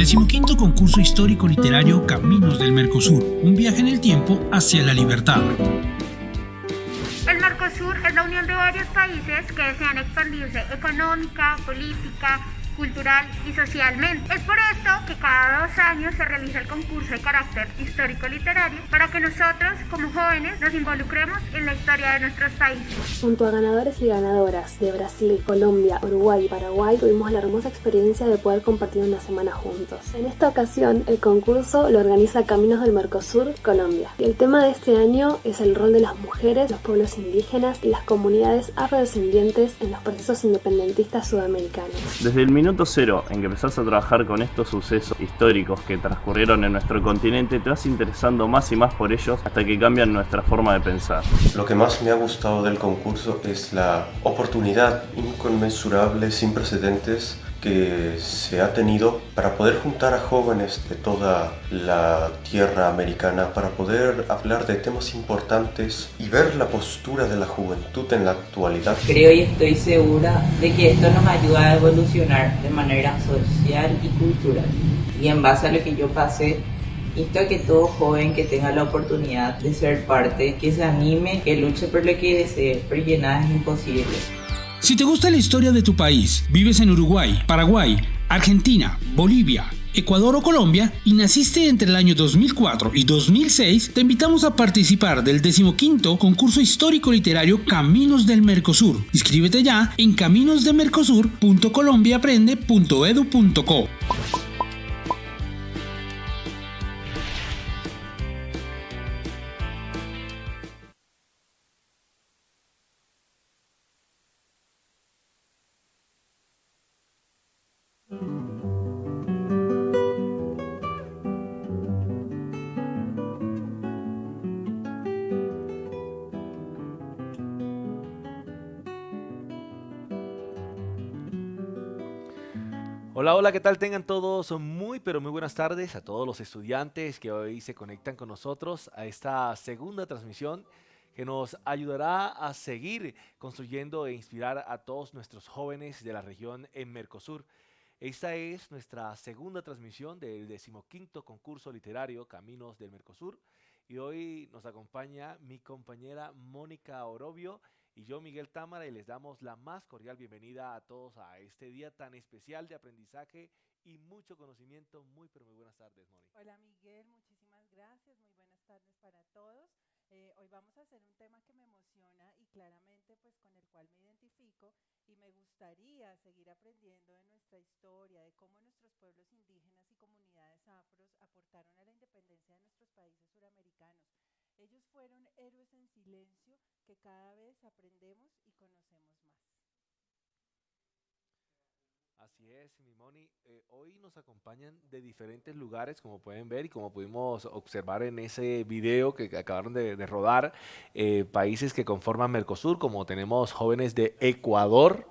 15º concurso histórico literario Caminos del Mercosur, un viaje en el tiempo hacia la libertad. El Mercosur es la unión de varios países que desean expandirse económica, política, cultural y socialmente. Es por esto que cada 2 años se realiza el concurso de carácter histórico-literario para que nosotros, como jóvenes, nos involucremos en la historia de nuestros países. Junto a ganadores y ganadoras de Brasil, Colombia, Uruguay y Paraguay, tuvimos la hermosa experiencia de poder compartir una semana juntos. En esta ocasión, el concurso lo organiza Caminos del Mercosur, Colombia. Y el tema de este año es el rol de las mujeres, los pueblos indígenas y las comunidades afrodescendientes en los procesos independentistas sudamericanos. Desde el minuto cero en que empezás a trabajar con estos sucesos históricos que transcurrieron en nuestro continente, te vas interesando más y más por ellos hasta que cambian nuestra forma de pensar. Lo que más me ha gustado del concurso es la oportunidad inconmensurable, sin precedentes, que se ha tenido para poder juntar a jóvenes de toda la tierra americana para poder hablar de temas importantes y ver la postura de la juventud en la actualidad. Creo y estoy segura de que esto nos ayuda a evolucionar de manera social y cultural. Y en base a lo que yo pasé, insto a que todo joven que tenga la oportunidad de ser parte, que se anime, que luche por lo que desee, porque nada es imposible. Si te gusta la historia de tu país, vives en Uruguay, Paraguay, Argentina, Bolivia, Ecuador o Colombia y naciste entre el año 2004 y 2006, te invitamos a participar del 15º concurso histórico literario Caminos del Mercosur. Inscríbete ya en caminosdemercosur.colombiaaprende.edu.co. Hola, hola, ¿qué tal? Tengan todos muy, pero muy buenas tardes a todos los estudiantes que hoy se conectan con nosotros a esta segunda transmisión que nos ayudará a seguir construyendo e inspirar a todos nuestros jóvenes de la región en Mercosur. Esta es nuestra segunda transmisión del 15º concurso literario Caminos del Mercosur y hoy nos acompaña mi compañera Mónica Orobio y yo, Miguel Támara, y les damos la más cordial bienvenida a todos a este día tan especial de aprendizaje y mucho conocimiento. Muy, pero muy buenas tardes, Mónica. Hola, Miguel, muchísimas gracias. Muy buenas tardes para todos. Hoy vamos a hacer un tema que me emociona y claramente pues con el cual me identifico y me gustaría seguir aprendiendo de nuestra historia, de cómo nuestros pueblos indígenas y comunidades afros aportaron a la independencia de nuestros países suramericanos. Ellos fueron héroes en silencio que cada vez aprendemos y conocemos más. Así es, mi Moni. Hoy nos acompañan de diferentes lugares, como pueden ver y como pudimos observar en ese video que acabaron de rodar, países que conforman Mercosur, como tenemos jóvenes de Ecuador,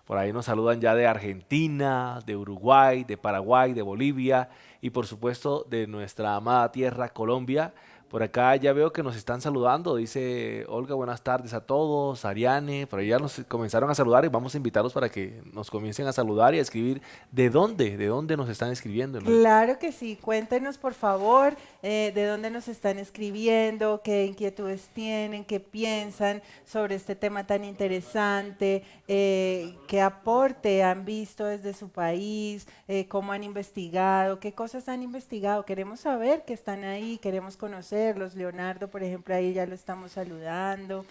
por ahí nos saludan ya de Argentina, de Uruguay, de Paraguay, de Bolivia y por supuesto de nuestra amada tierra Colombia. Por acá ya veo que nos están saludando, dice Olga, buenas tardes a todos, Ariane, por allá nos comenzaron a saludar y vamos a invitarlos para que nos comiencen a saludar y a escribir de dónde nos están escribiendo, ¿no? Claro que sí, cuéntenos por favor de dónde nos están escribiendo, qué inquietudes tienen, qué piensan sobre este tema tan interesante, qué aporte han visto desde su país, cómo han investigado, qué cosas han investigado, queremos saber que están ahí, queremos conocerlos. Leonardo, por ejemplo, ahí ya lo estamos saludando.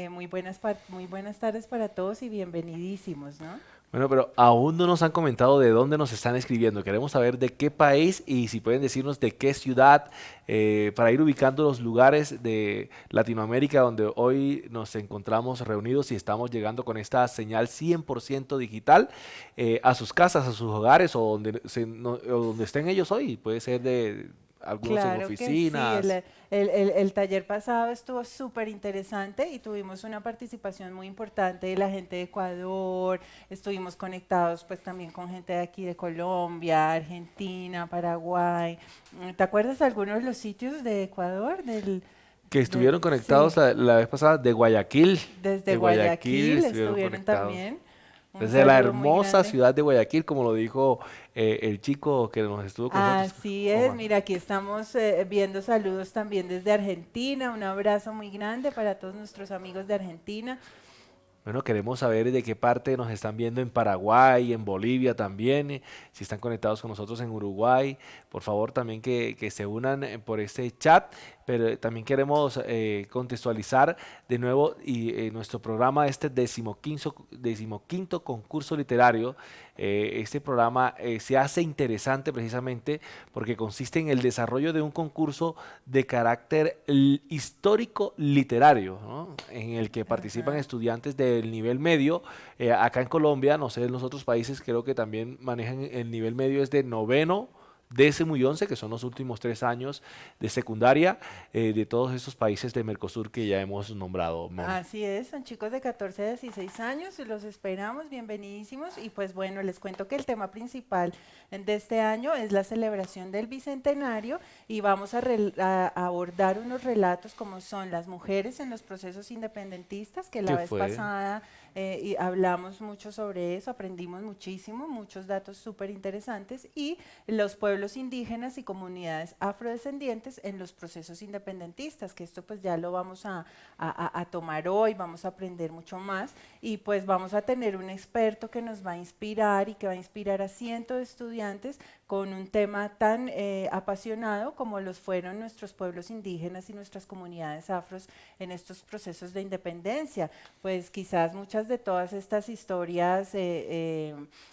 Muy buenas tardes para todos y bienvenidísimos, ¿no? Bueno, pero aún no nos han comentado de dónde nos están escribiendo. Queremos saber de qué país y si pueden decirnos de qué ciudad para ir ubicando los lugares de Latinoamérica donde hoy nos encontramos reunidos y estamos llegando con esta señal 100% digital a sus casas, a sus hogares o donde estén ellos hoy. Puede ser de algunos en oficinas. Que sí, el taller pasado estuvo súper interesante y tuvimos una participación muy importante de la gente de Ecuador, estuvimos conectados pues también con gente de aquí de Colombia, Argentina, Paraguay. ¿Te acuerdas de algunos de los sitios de Ecuador? Que estuvieron conectados sí. la vez pasada de Guayaquil. Desde Guayaquil estuvieron también. Un Desde la saludo muy hermosa grande. ciudad de Guayaquil, como lo dijo el chico que nos estuvo con nosotros. Así es, Omar. mira, aquí estamos viendo saludos también desde Argentina. Un abrazo muy grande para todos nuestros amigos de Argentina. Bueno, queremos saber de qué parte nos están viendo en Paraguay, en Bolivia también, si están conectados con nosotros en Uruguay, por favor también que se unan por este chat, pero también queremos contextualizar de nuevo nuestro programa, este decimoquinto concurso literario. Este programa se hace interesante precisamente porque consiste en el desarrollo de un concurso de carácter histórico literario, ¿no? En el que participan Ajá. estudiantes del nivel medio. Acá en Colombia, no sé, en los otros países creo que también manejan el nivel medio es de noveno, décimo y once, que son los últimos 3 años de secundaria de todos estos países de Mercosur que ya hemos nombrado, Moni. Así es, son chicos de 14 a 16 años, los esperamos, bienvenidísimos. Y pues bueno, les cuento que el tema principal de este año es la celebración del Bicentenario y vamos a abordar unos relatos como son las mujeres en los procesos independentistas, que la ¿Qué vez fue? pasada y hablamos mucho sobre eso, aprendimos muchísimo, muchos datos súper interesantes, y los pueblos indígenas y comunidades afrodescendientes en los procesos independentistas, que esto pues ya lo vamos a tomar hoy, vamos a aprender mucho más y pues vamos a tener un experto que nos va a inspirar y que va a inspirar a cientos de estudiantes con un tema tan apasionado como los fueron nuestros pueblos indígenas y nuestras comunidades afros en estos procesos de independencia. Pues quizás muchas de todas estas historias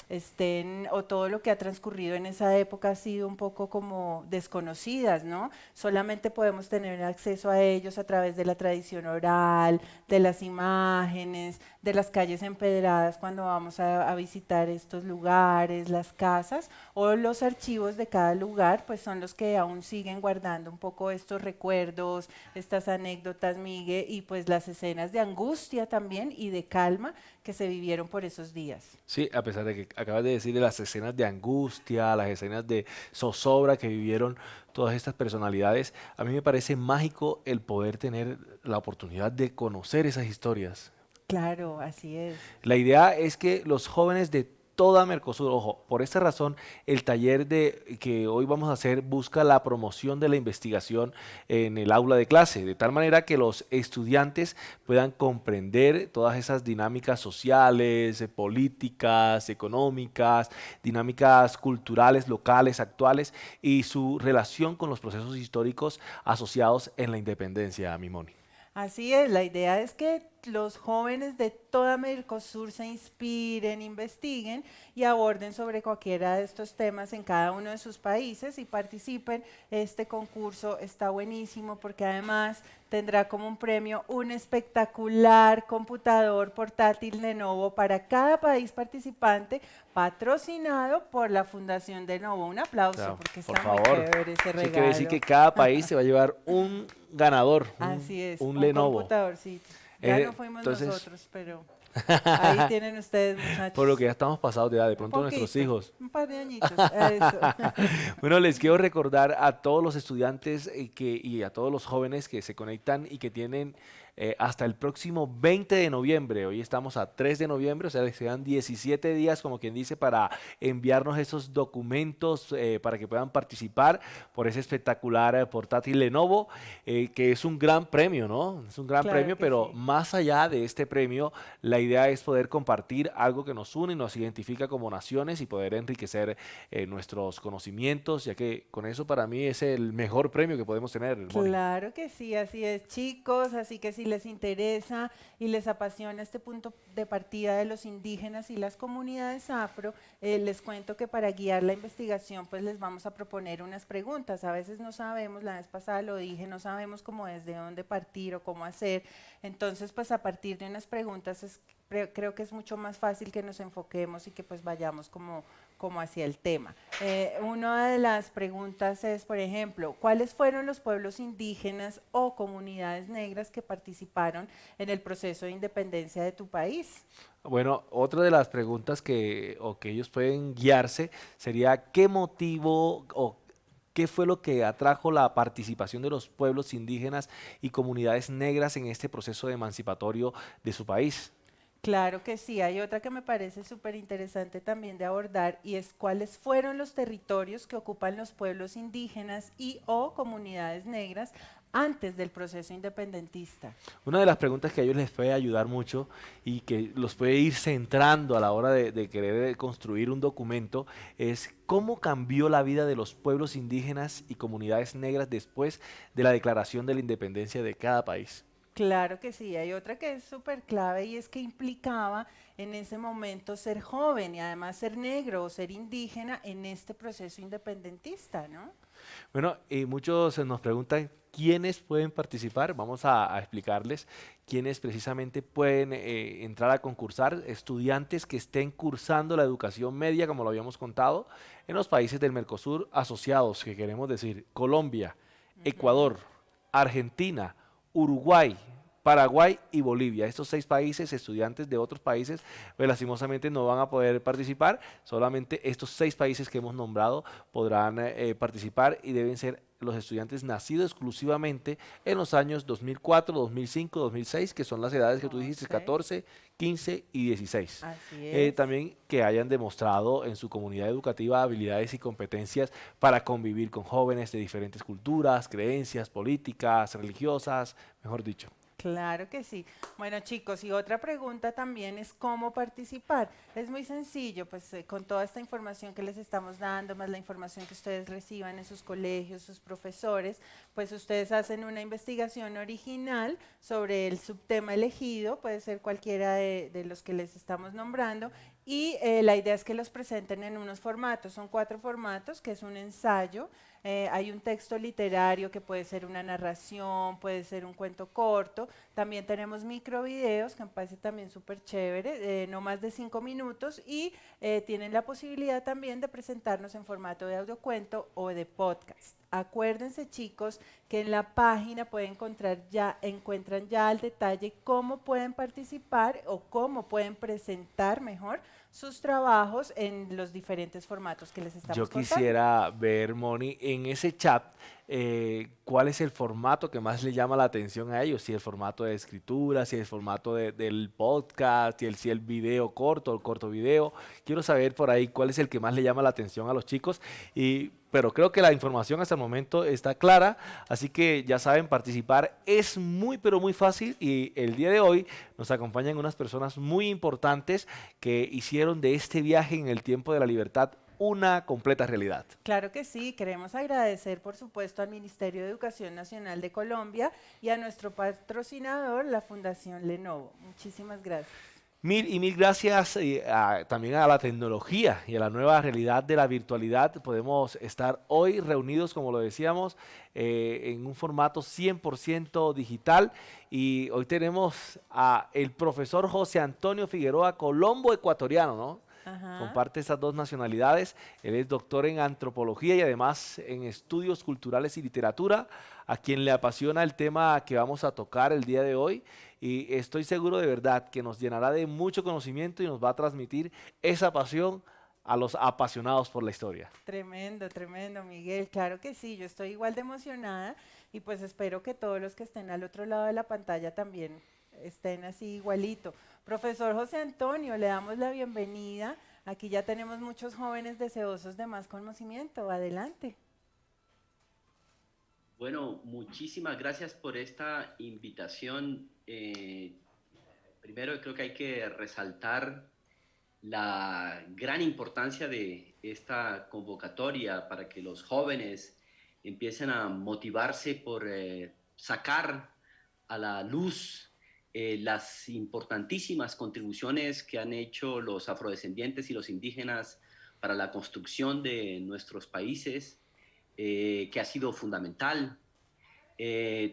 estén, o todo lo que ha transcurrido en esa época ha sido un poco como desconocidas, ¿no? Solamente podemos tener acceso a ellos a través de la tradición oral, de las imágenes, de las calles empedradas cuando vamos a visitar estos lugares, las casas, o los archivos de cada lugar, pues son los que aún siguen guardando un poco estos recuerdos, estas anécdotas, Migue, y pues las escenas de angustia también y de calma que se vivieron por esos días. Sí, a pesar de que acabas de decir de las escenas de angustia, las escenas de zozobra que vivieron todas estas personalidades, a mí me parece mágico el poder tener la oportunidad de conocer esas historias. Claro, así es. La idea es que los jóvenes de toda Mercosur, ojo, por esta razón, el taller que hoy vamos a hacer busca la promoción de la investigación en el aula de clase, de tal manera que los estudiantes puedan comprender todas esas dinámicas sociales, políticas, económicas, dinámicas culturales, locales, actuales y su relación con los procesos históricos asociados en la independencia, Mimoni. Así es, la idea es que los jóvenes de toda Mercosur se inspiren, investiguen y aborden sobre cualquiera de estos temas en cada uno de sus países y participen. Este concurso está buenísimo porque además tendrá como un premio un espectacular computador portátil Lenovo para cada país participante, patrocinado por la Fundación Lenovo. Un aplauso porque Por está muy favor, chévere ese eso quiere decir regalo. que cada país se va a llevar un ganador, Así es, un un Lenovo. computadorcito. Ya no fuimos Entonces, nosotros, pero ahí tienen ustedes, muchachos. por lo que ya estamos pasados de edad, de Un pronto nuestros poquito, hijos. un par de añitos. Eso. Bueno, les quiero recordar a todos los estudiantes y a todos los jóvenes que se conectan y que tienen hasta el próximo 20 de noviembre. Hoy estamos a 3 de noviembre, o sea, les quedan 17 días, como quien dice, para enviarnos esos documentos para que puedan participar por ese espectacular portátil Lenovo, que es un gran premio, ¿no? Es un gran Claro premio, que pero sí. más allá de este premio, la idea es poder compartir algo que nos une y nos identifica como naciones y poder enriquecer nuestros conocimientos, ya que con eso para mí es el mejor premio que podemos tener, Moni. Claro que sí, así es, chicos. Así que si les interesa y les apasiona este punto de partida de los indígenas y las comunidades afro, les cuento que para guiar la investigación, pues les vamos a proponer unas preguntas. A veces no sabemos, la vez pasada lo dije, no sabemos cómo desde dónde partir o cómo hacer. Entonces, pues a partir de unas preguntas creo que es mucho más fácil que nos enfoquemos y que pues vayamos como hacia el tema. Una de las preguntas es, por ejemplo, ¿cuáles fueron los pueblos indígenas o comunidades negras que participaron en el proceso de independencia de tu país? Bueno, otra de las preguntas que ellos pueden guiarse sería ¿qué motivo o qué fue lo que atrajo la participación de los pueblos indígenas y comunidades negras en este proceso emancipatorio de su país? Claro que sí, hay otra que me parece súper interesante también de abordar y es cuáles fueron los territorios que ocupan los pueblos indígenas y o comunidades negras antes del proceso independentista. Una de las preguntas que a ellos les puede ayudar mucho y que los puede ir centrando a la hora de querer construir un documento es cómo cambió la vida de los pueblos indígenas y comunidades negras después de la declaración de la independencia de cada país. Claro que sí, hay otra que es súper clave y es que implicaba en ese momento ser joven y además ser negro o ser indígena en este proceso independentista, ¿no? Bueno, y muchos nos preguntan quiénes pueden participar. Vamos a explicarles quiénes precisamente pueden entrar a concursar. Estudiantes que estén cursando la educación media, como lo habíamos contado, en los países del Mercosur asociados, que queremos decir Colombia, Ecuador, Argentina, Uruguay, Paraguay y Bolivia. Estos 6 países, estudiantes de otros países, pues lastimosamente no van a poder participar. Solamente estos 6 países que hemos nombrado podrán participar y deben ser los estudiantes nacidos exclusivamente en los años 2004, 2005, 2006, que son las edades que tú dijiste, Ok, 14, 15 y 16. así es. También que hayan demostrado en su comunidad educativa habilidades y competencias para convivir con jóvenes de diferentes culturas, creencias, políticas, religiosas, mejor dicho. Claro que sí. Bueno, chicos, y otra pregunta también es cómo participar. Es muy sencillo, pues con toda esta información que les estamos dando, más la información que ustedes reciban en sus colegios, sus profesores, pues ustedes hacen una investigación original sobre el subtema elegido, puede ser cualquiera de los que les estamos nombrando, y la idea es que los presenten en unos formatos. Son 4 formatos, que es un ensayo, hay un texto literario que puede ser una narración, puede ser un cuento corto. También tenemos microvideos, que me parece también súper chévere, no más de 5 minutos. Y tienen la posibilidad también de presentarnos en formato de audiocuento o de podcast. Acuérdense, chicos, que en la página encuentran ya al detalle cómo pueden participar o cómo pueden presentar mejor sus trabajos en los diferentes formatos que les estamos Yo contando. quisiera ver, Moni, en ese chat, cuál es el formato que más le llama la atención a ellos, si el formato de escritura, si el formato del podcast, si el video corto, el corto video. Quiero saber por ahí cuál es el que más le llama la atención a los chicos, pero creo que la información hasta el momento está clara, así que ya saben, participar es muy, pero muy fácil y el día de hoy nos acompañan unas personas muy importantes que hicieron de este viaje en el tiempo de la libertad una completa realidad. Claro que sí, queremos agradecer por supuesto al Ministerio de Educación Nacional de Colombia y a nuestro patrocinador, la Fundación Lenovo. Muchísimas gracias. Mil y mil gracias también a la tecnología y a la nueva realidad de la virtualidad. Podemos estar hoy reunidos, como lo decíamos, en un formato 100% digital. Y hoy tenemos a el profesor José Antonio Figueroa, colombo ecuatoriano, ¿no? Ajá. Comparte esas 2 nacionalidades. Él es doctor en antropología y además en estudios culturales y literatura, a quien le apasiona el tema que vamos a tocar el día de hoy. Y estoy seguro de verdad que nos llenará de mucho conocimiento y nos va a transmitir esa pasión a los apasionados por la historia. Tremendo, tremendo, Miguel. Claro que sí, yo estoy igual de emocionada y pues espero que todos los que estén al otro lado de la pantalla también estén así igualito. Profesor José Antonio, le damos la bienvenida. Aquí ya tenemos muchos jóvenes deseosos de más conocimiento. Adelante. Bueno, muchísimas gracias por esta invitación. Primero creo que hay que resaltar la gran importancia de esta convocatoria para que los jóvenes empiecen a motivarse por sacar a la luz las importantísimas contribuciones que han hecho los afrodescendientes y los indígenas para la construcción de nuestros países, que ha sido fundamental.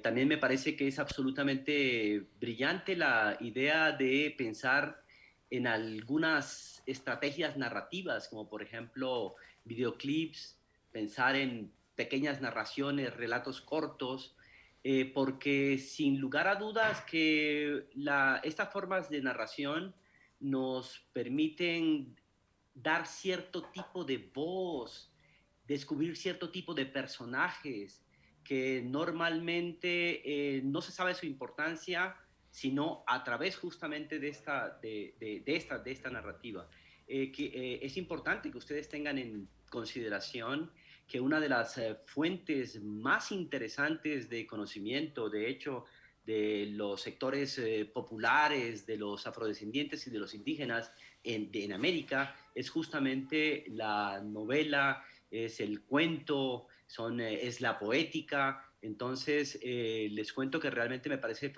También me parece que es absolutamente brillante la idea de pensar en algunas estrategias narrativas, como por ejemplo videoclips, pensar en pequeñas narraciones, relatos cortos, porque sin lugar a dudas que estas formas de narración nos permiten dar cierto tipo de voz, descubrir cierto tipo de personajes que normalmente no se sabe su importancia, sino a través justamente de esta narrativa. Es importante que ustedes tengan en consideración que una de las fuentes más interesantes de conocimiento, de hecho, de los sectores populares, de los afrodescendientes y de los indígenas en América, es justamente la novela, es el cuento, es la poética. Entonces, les cuento que realmente me parece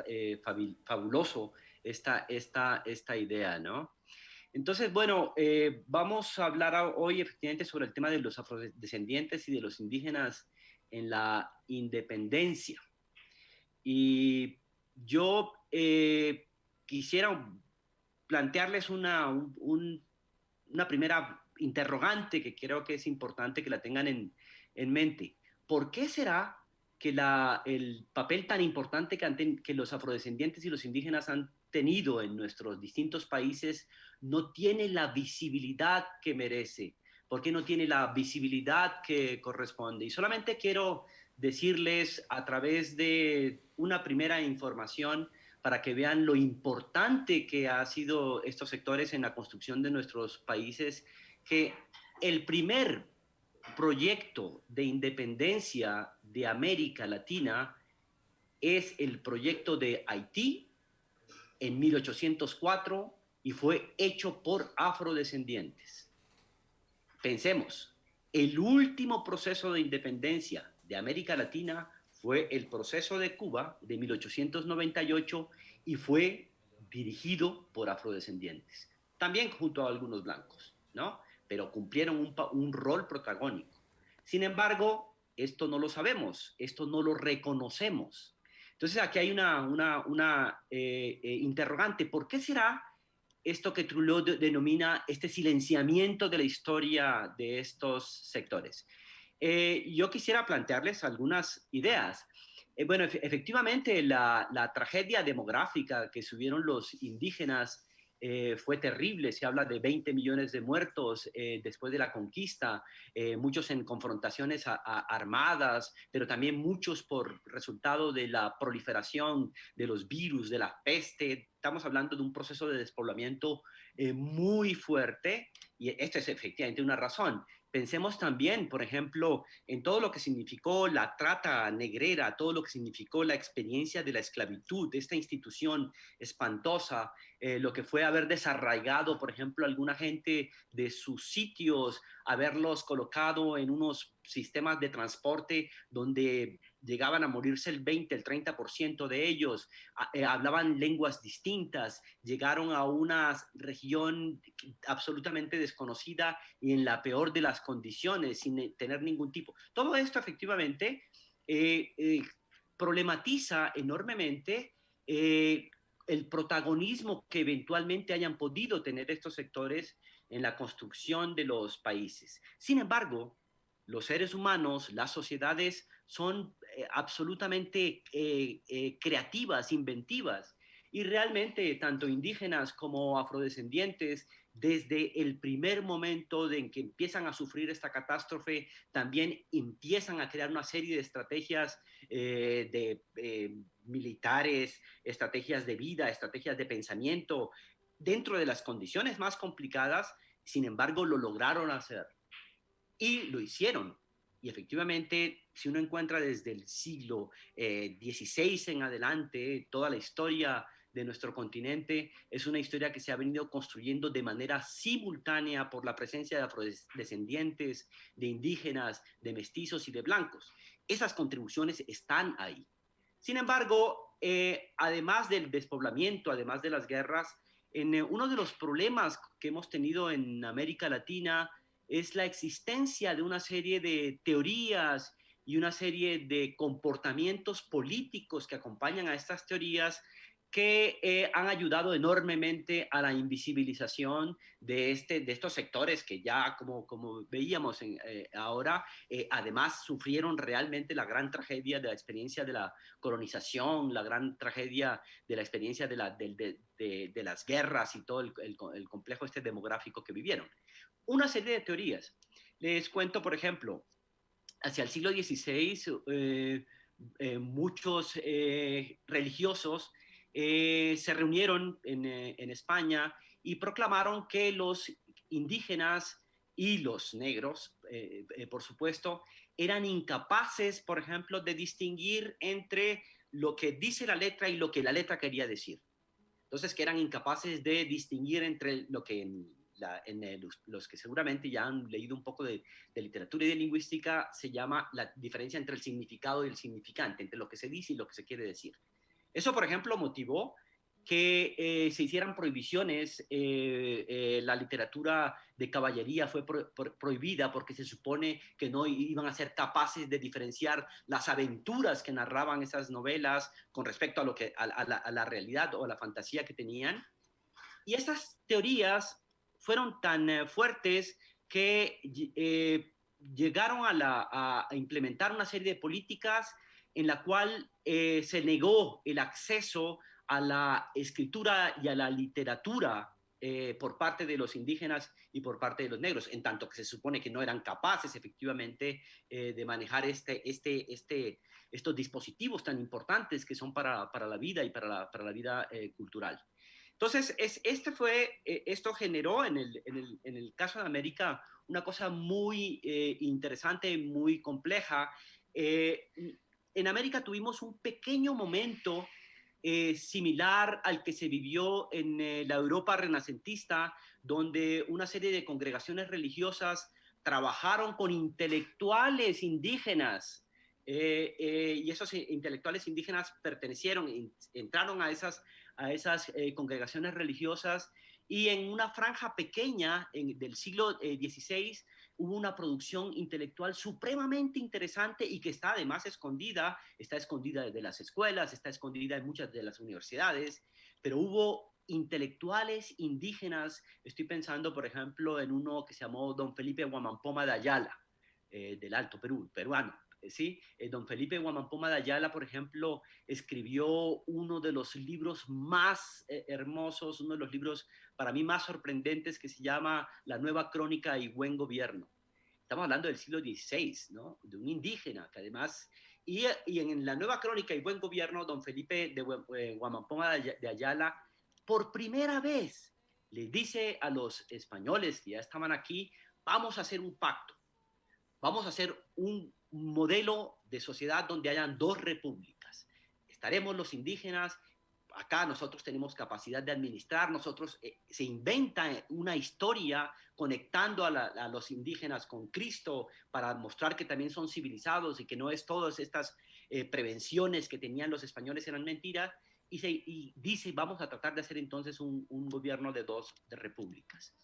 fabuloso esta idea, ¿no? Entonces, bueno, vamos a hablar hoy efectivamente sobre el tema de los afrodescendientes y de los indígenas en la independencia. Y yo quisiera plantearles una primera interrogante que creo que es importante que la tengan en mente. ¿Por qué será que el papel tan importante que los afrodescendientes y los indígenas han tenido en nuestros distintos países no tiene la visibilidad que merece? ¿Por qué no tiene la visibilidad que corresponde? Y solamente quiero decirles a través de una primera información para que vean lo importante que han sido estos sectores en la construcción de nuestros países, que el primer proyecto de independencia de América Latina es el proyecto de Haití en 1804 y fue hecho por afrodescendientes. Pensemos, el último proceso de independencia de América Latina fue el proceso de Cuba de 1898 y fue dirigido por afrodescendientes, también junto a algunos blancos, ¿no? Pero cumplieron un rol protagónico. Sin embargo, esto no lo sabemos, esto no lo reconocemos. Entonces aquí hay una interrogante. ¿Por qué será esto que Trullo denomina este silenciamiento de la historia de estos sectores? Yo quisiera plantearles algunas ideas. Bueno, efectivamente, la tragedia demográfica que subieron los indígenas fue terrible. Se habla de 20 millones de muertos después de la conquista, muchos en confrontaciones armadas, pero también muchos por resultado de la proliferación de los virus, de la peste. Estamos hablando de un proceso de despoblamiento muy fuerte, y esto es efectivamente una razón. Pensemos también, por ejemplo, en todo lo que significó la trata negrera, todo lo que significó la experiencia de la esclavitud, de esta institución espantosa, lo que fue haber desarraigado, por ejemplo, a alguna gente de sus sitios, haberlos colocado en unos sistemas de transporte donde llegaban a morirse el 20, el 30% de ellos, hablaban lenguas distintas, llegaron a una región absolutamente desconocida y en la peor de las condiciones, sin tener ningún tipo. Todo esto efectivamente problematiza enormemente el protagonismo que eventualmente hayan podido tener estos sectores en la construcción de los países. Sin embargo, los seres humanos, las sociedades son absolutamente creativas, inventivas, y realmente tanto indígenas como afrodescendientes, desde el primer momento en que empiezan a sufrir esta catástrofe, también empiezan a crear una serie de estrategias militares, estrategias de vida, estrategias de pensamiento, dentro de las condiciones más complicadas. Sin embargo, lo lograron hacer. Y lo hicieron. Y efectivamente, si uno encuentra desde el siglo XVI en adelante, toda la historia de nuestro continente es una historia que se ha venido construyendo de manera simultánea por la presencia de afrodescendientes, de indígenas, de mestizos y de blancos. Esas contribuciones están ahí. Sin embargo, además del despoblamiento, además de las guerras, uno de los problemas que hemos tenido en América Latina es la existencia de una serie de teorías y una serie de comportamientos políticos que acompañan a estas teorías que han ayudado enormemente a la invisibilización de estos sectores que ya, como veíamos ahora, además sufrieron realmente la gran tragedia de la experiencia de la colonización, la gran tragedia de la experiencia de las guerras y todo el complejo demográfico que vivieron. Una serie de teorías. Les cuento, por ejemplo, hacia el siglo XVI, muchos religiosos se reunieron en España y proclamaron que los indígenas y los negros, por supuesto, eran incapaces, por ejemplo, de distinguir entre lo que dice la letra y lo que la letra quería decir. Entonces, que eran incapaces de distinguir entre lo que los que seguramente ya han leído un poco de literatura y de lingüística se llama la diferencia entre el significado y el significante, entre lo que se dice y lo que se quiere decir. Eso, por ejemplo, motivó que se hicieran prohibiciones. La literatura de caballería fue prohibida porque se supone que no iban a ser capaces de diferenciar las aventuras que narraban esas novelas con respecto a la realidad o a la fantasía que tenían. Y esas teorías fueron tan fuertes que llegaron a implementar una serie de políticas en la cual se negó el acceso a la escritura y a la literatura por parte de los indígenas y por parte de los negros, en tanto que se supone que no eran capaces efectivamente de manejar estos dispositivos tan importantes que son para la vida y para la vida cultural. Entonces, esto generó en el caso de América una cosa muy interesante, muy compleja. En América tuvimos un pequeño momento similar al que se vivió en la Europa renacentista, donde una serie de congregaciones religiosas trabajaron con intelectuales indígenas, y esos intelectuales indígenas entraron a esas congregaciones religiosas, y en una franja pequeña del siglo XVI hubo una producción intelectual supremamente interesante y que está además escondida de las escuelas, está escondida en muchas de las universidades, pero hubo intelectuales indígenas. Estoy pensando, por ejemplo, en uno que se llamó Don Felipe Huamampoma de Ayala, del Alto Perú, peruano. ¿Sí? Don Felipe Huamampoma de Ayala, por ejemplo, escribió uno de los libros más hermosos, uno de los libros para mí más sorprendentes, que se llama La Nueva Crónica y Buen Gobierno. Estamos hablando del siglo XVI, ¿no? De un indígena que además... Y en La Nueva Crónica y Buen Gobierno, don Felipe de Huamampoma de Ayala, por primera vez, le dice a los españoles que ya estaban aquí, vamos a hacer un pacto, vamos a hacer un modelo de sociedad donde hayan dos repúblicas. Estaremos los indígenas, acá nosotros tenemos capacidad de administrar, se inventa una historia conectando a los indígenas con Cristo para mostrar que también son civilizados y que no es todas estas prevenciones que tenían los españoles eran mentiras, y dice, vamos a tratar de hacer entonces un gobierno de dos repúblicas.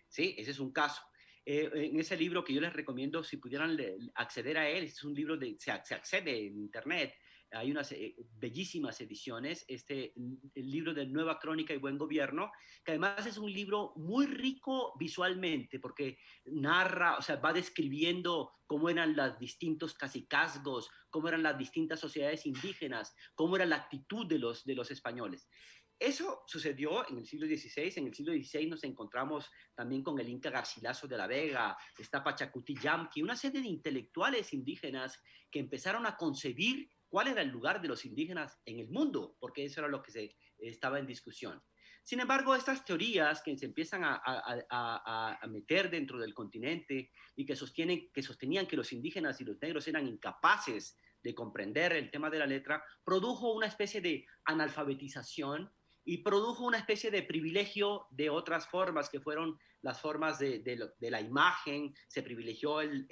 ¿Sí? Ese es un caso. En ese libro que yo les recomiendo, si pudieran acceder a él, es un libro se accede en internet, hay unas bellísimas ediciones, el libro de Nueva Crónica y Buen Gobierno, que además es un libro muy rico visualmente, porque narra, o sea, va describiendo cómo eran los distintos cacicazgos, cómo eran las distintas sociedades indígenas, cómo era la actitud de los españoles. Eso sucedió en el siglo XVI. En el siglo XVI nos encontramos también con el Inca Garcilaso de la Vega, está Pachacuti Yamqui, una serie de intelectuales indígenas que empezaron a concebir cuál era el lugar de los indígenas en el mundo, porque eso era lo que estaba en discusión. Sin embargo, estas teorías que se empiezan a meter dentro del continente y que sostenían que los indígenas y los negros eran incapaces de comprender el tema de la letra, produjo una especie de analfabetización y produjo una especie de privilegio de otras formas, que fueron las formas de la imagen. Se privilegió el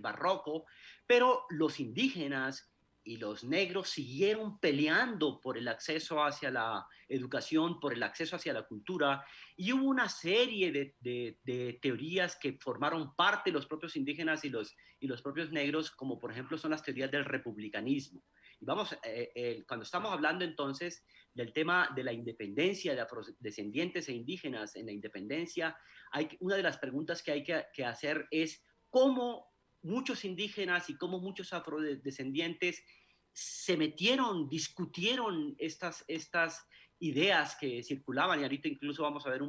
barroco, pero los indígenas y los negros siguieron peleando por el acceso hacia la educación, por el acceso hacia la cultura, y hubo una serie de teorías que formaron parte de los propios indígenas y los propios negros, como por ejemplo son las teorías del republicanismo. Y vamos, cuando estamos hablando entonces del tema de la independencia de afrodescendientes e indígenas en la independencia, una de las preguntas que hay que hacer es cómo muchos indígenas y cómo muchos afrodescendientes se metieron, discutieron estas ideas que circulaban, y ahorita incluso vamos a ver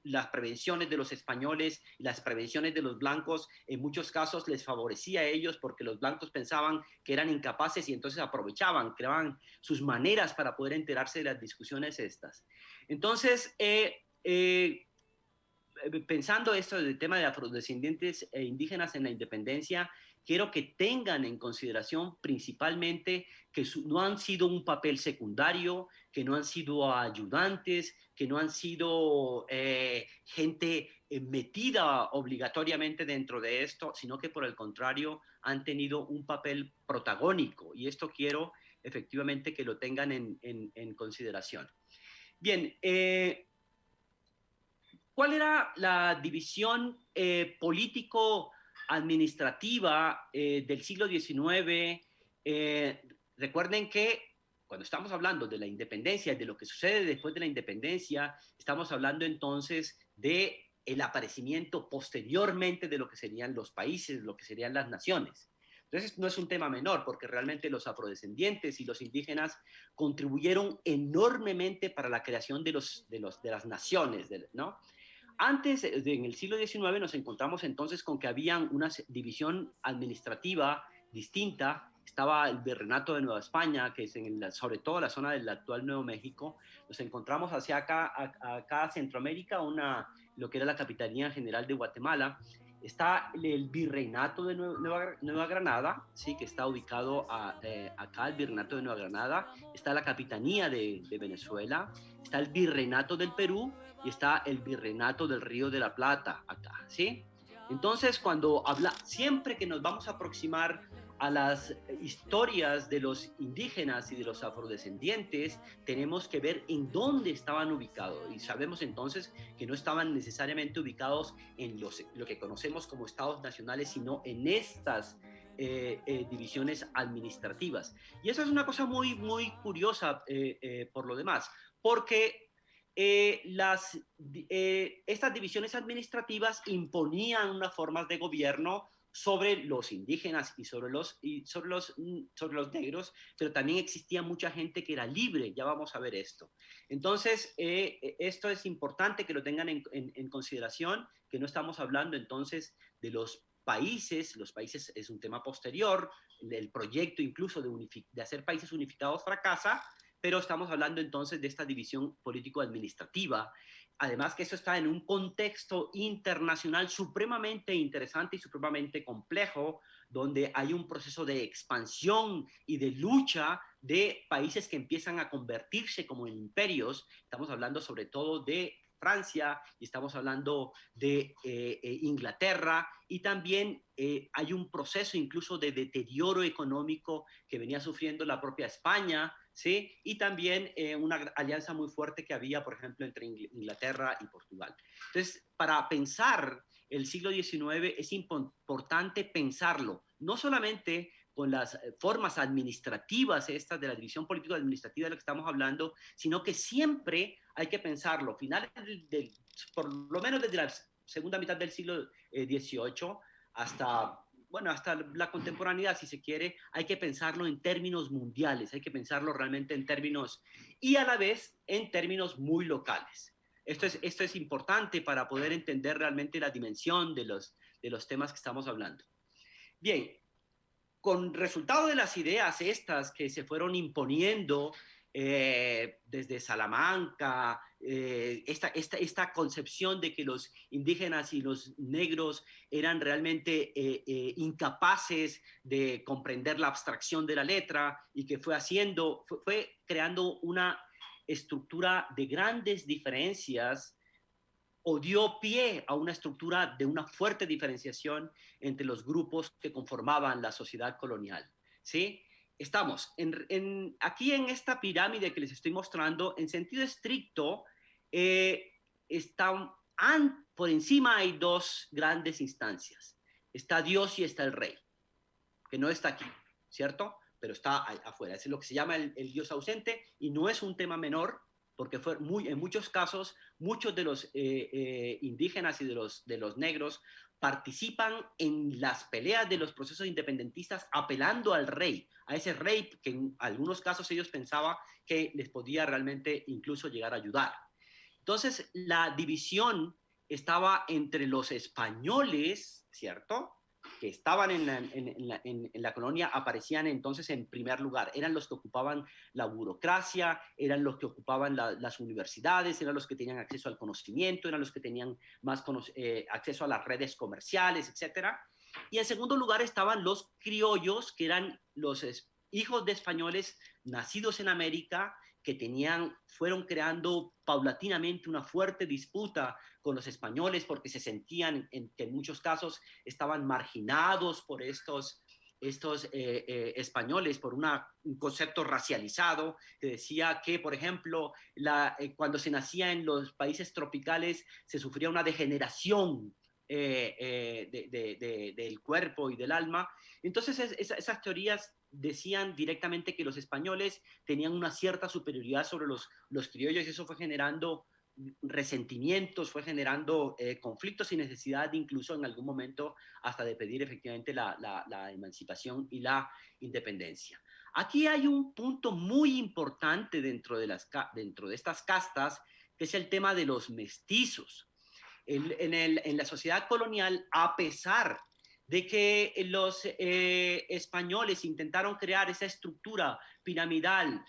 las prevenciones de los españoles, las prevenciones de los blancos, en muchos casos les favorecía a ellos porque los blancos pensaban que eran incapaces y entonces aprovechaban, creaban sus maneras para poder enterarse de las discusiones estas. Entonces, pensando esto del tema de afrodescendientes e indígenas en la independencia, quiero que tengan en consideración principalmente que no han sido un papel secundario, que no han sido ayudantes, que no han sido gente metida obligatoriamente dentro de esto, sino que por el contrario han tenido un papel protagónico. Y esto quiero efectivamente que lo tengan en consideración. Bien, ¿cuál era la división político-administrativa del siglo XIX? Recuerden que cuando estamos hablando de la independencia, de lo que sucede después de la independencia, estamos hablando entonces de el aparecimiento posteriormente de lo que serían los países, lo que serían las naciones. Entonces no es un tema menor, porque realmente los afrodescendientes y los indígenas contribuyeron enormemente para la creación de las naciones, ¿no? Antes, en el siglo XIX, nos encontramos entonces con que había una división administrativa distinta. Estaba el Virreinato de Nueva España, que es sobre todo la zona del actual Nuevo México. Nos encontramos hacia acá a Centroamérica, lo que era la Capitanía General de Guatemala. Está el Virreinato de Nueva Granada, ¿sí? Que está ubicado acá, el Virreinato de Nueva Granada. Está la Capitanía de Venezuela. Está el Virreinato del Perú y está el Virreinato del Río de la Plata acá, ¿sí? Entonces, siempre que nos vamos a aproximar a las historias de los indígenas y de los afrodescendientes, tenemos que ver en dónde estaban ubicados. Y sabemos entonces que no estaban necesariamente ubicados en lo que conocemos como estados nacionales, sino en estas divisiones administrativas. Y eso es una cosa muy, muy curiosa por lo demás, porque estas divisiones administrativas imponían unas formas de gobierno sobre los indígenas y sobre los negros, pero también existía mucha gente que era libre, ya vamos a ver esto. Entonces, esto es importante que lo tengan en consideración, que no estamos hablando entonces de los países es un tema posterior, el proyecto incluso de hacer países unificados fracasa, pero estamos hablando entonces de esta división político-administrativa. Además que eso está en un contexto internacional supremamente interesante y supremamente complejo, donde hay un proceso de expansión y de lucha de países que empiezan a convertirse como en imperios. Estamos hablando sobre todo de Francia y estamos hablando de Inglaterra, y también hay un proceso incluso de deterioro económico que venía sufriendo la propia España, ¿sí? Y también una alianza muy fuerte que había, por ejemplo, entre Inglaterra y Portugal. Entonces, para pensar el siglo XIX es importante pensarlo, no solamente con las formas administrativas estas de la división político-administrativa de lo que estamos hablando, sino que siempre hay que pensarlo, por lo menos desde la segunda mitad del siglo XVIII hasta la contemporaneidad, si se quiere, hay que pensarlo en términos mundiales, hay que pensarlo realmente en términos, y a la vez en términos muy locales. Esto es importante para poder entender realmente la dimensión de los temas que estamos hablando. Bien, con resultado de las ideas estas que se fueron imponiendo desde Salamanca, esta concepción de que los indígenas y los negros eran realmente incapaces de comprender la abstracción de la letra, y que fue creando una estructura de grandes diferencias, o dio pie a una estructura de una fuerte diferenciación entre los grupos que conformaban la sociedad colonial, ¿sí? Estamos aquí en esta pirámide que les estoy mostrando, en sentido estricto, por encima hay dos grandes instancias. Está Dios y está el rey, que no está aquí, ¿cierto? Pero está afuera. Es lo que se llama el Dios ausente, y no es un tema menor, porque en muchos casos, muchos de los indígenas y de los negros participan en las peleas de los procesos independentistas apelando al rey, a ese rey que en algunos casos ellos pensaban que les podía realmente incluso llegar a ayudar. Entonces, la división estaba entre los españoles, ¿cierto?, que estaban en la colonia, aparecían entonces en primer lugar. Eran los que ocupaban la burocracia, eran los que ocupaban las universidades, eran los que tenían acceso al conocimiento, eran los que tenían más acceso a las redes comerciales, etc. Y en segundo lugar estaban los criollos, que eran los hijos de españoles nacidos en América, que fueron creando paulatinamente una fuerte disputa con los españoles porque se sentían que en muchos casos estaban marginados por estos españoles, por un concepto racializado que decía que, por ejemplo, cuando se nacía en los países tropicales se sufría una degeneración del cuerpo y del alma. Entonces esas teorías decían directamente que los españoles tenían una cierta superioridad sobre los criollos, y eso fue generando resentimientos, fue generando conflictos sin necesidad de incluso en algún momento hasta de pedir efectivamente la emancipación y la independencia. Aquí hay un punto muy importante dentro de estas castas, que es el tema de los mestizos. En la sociedad colonial, a pesar de que los españoles intentaron crear esa estructura piramidal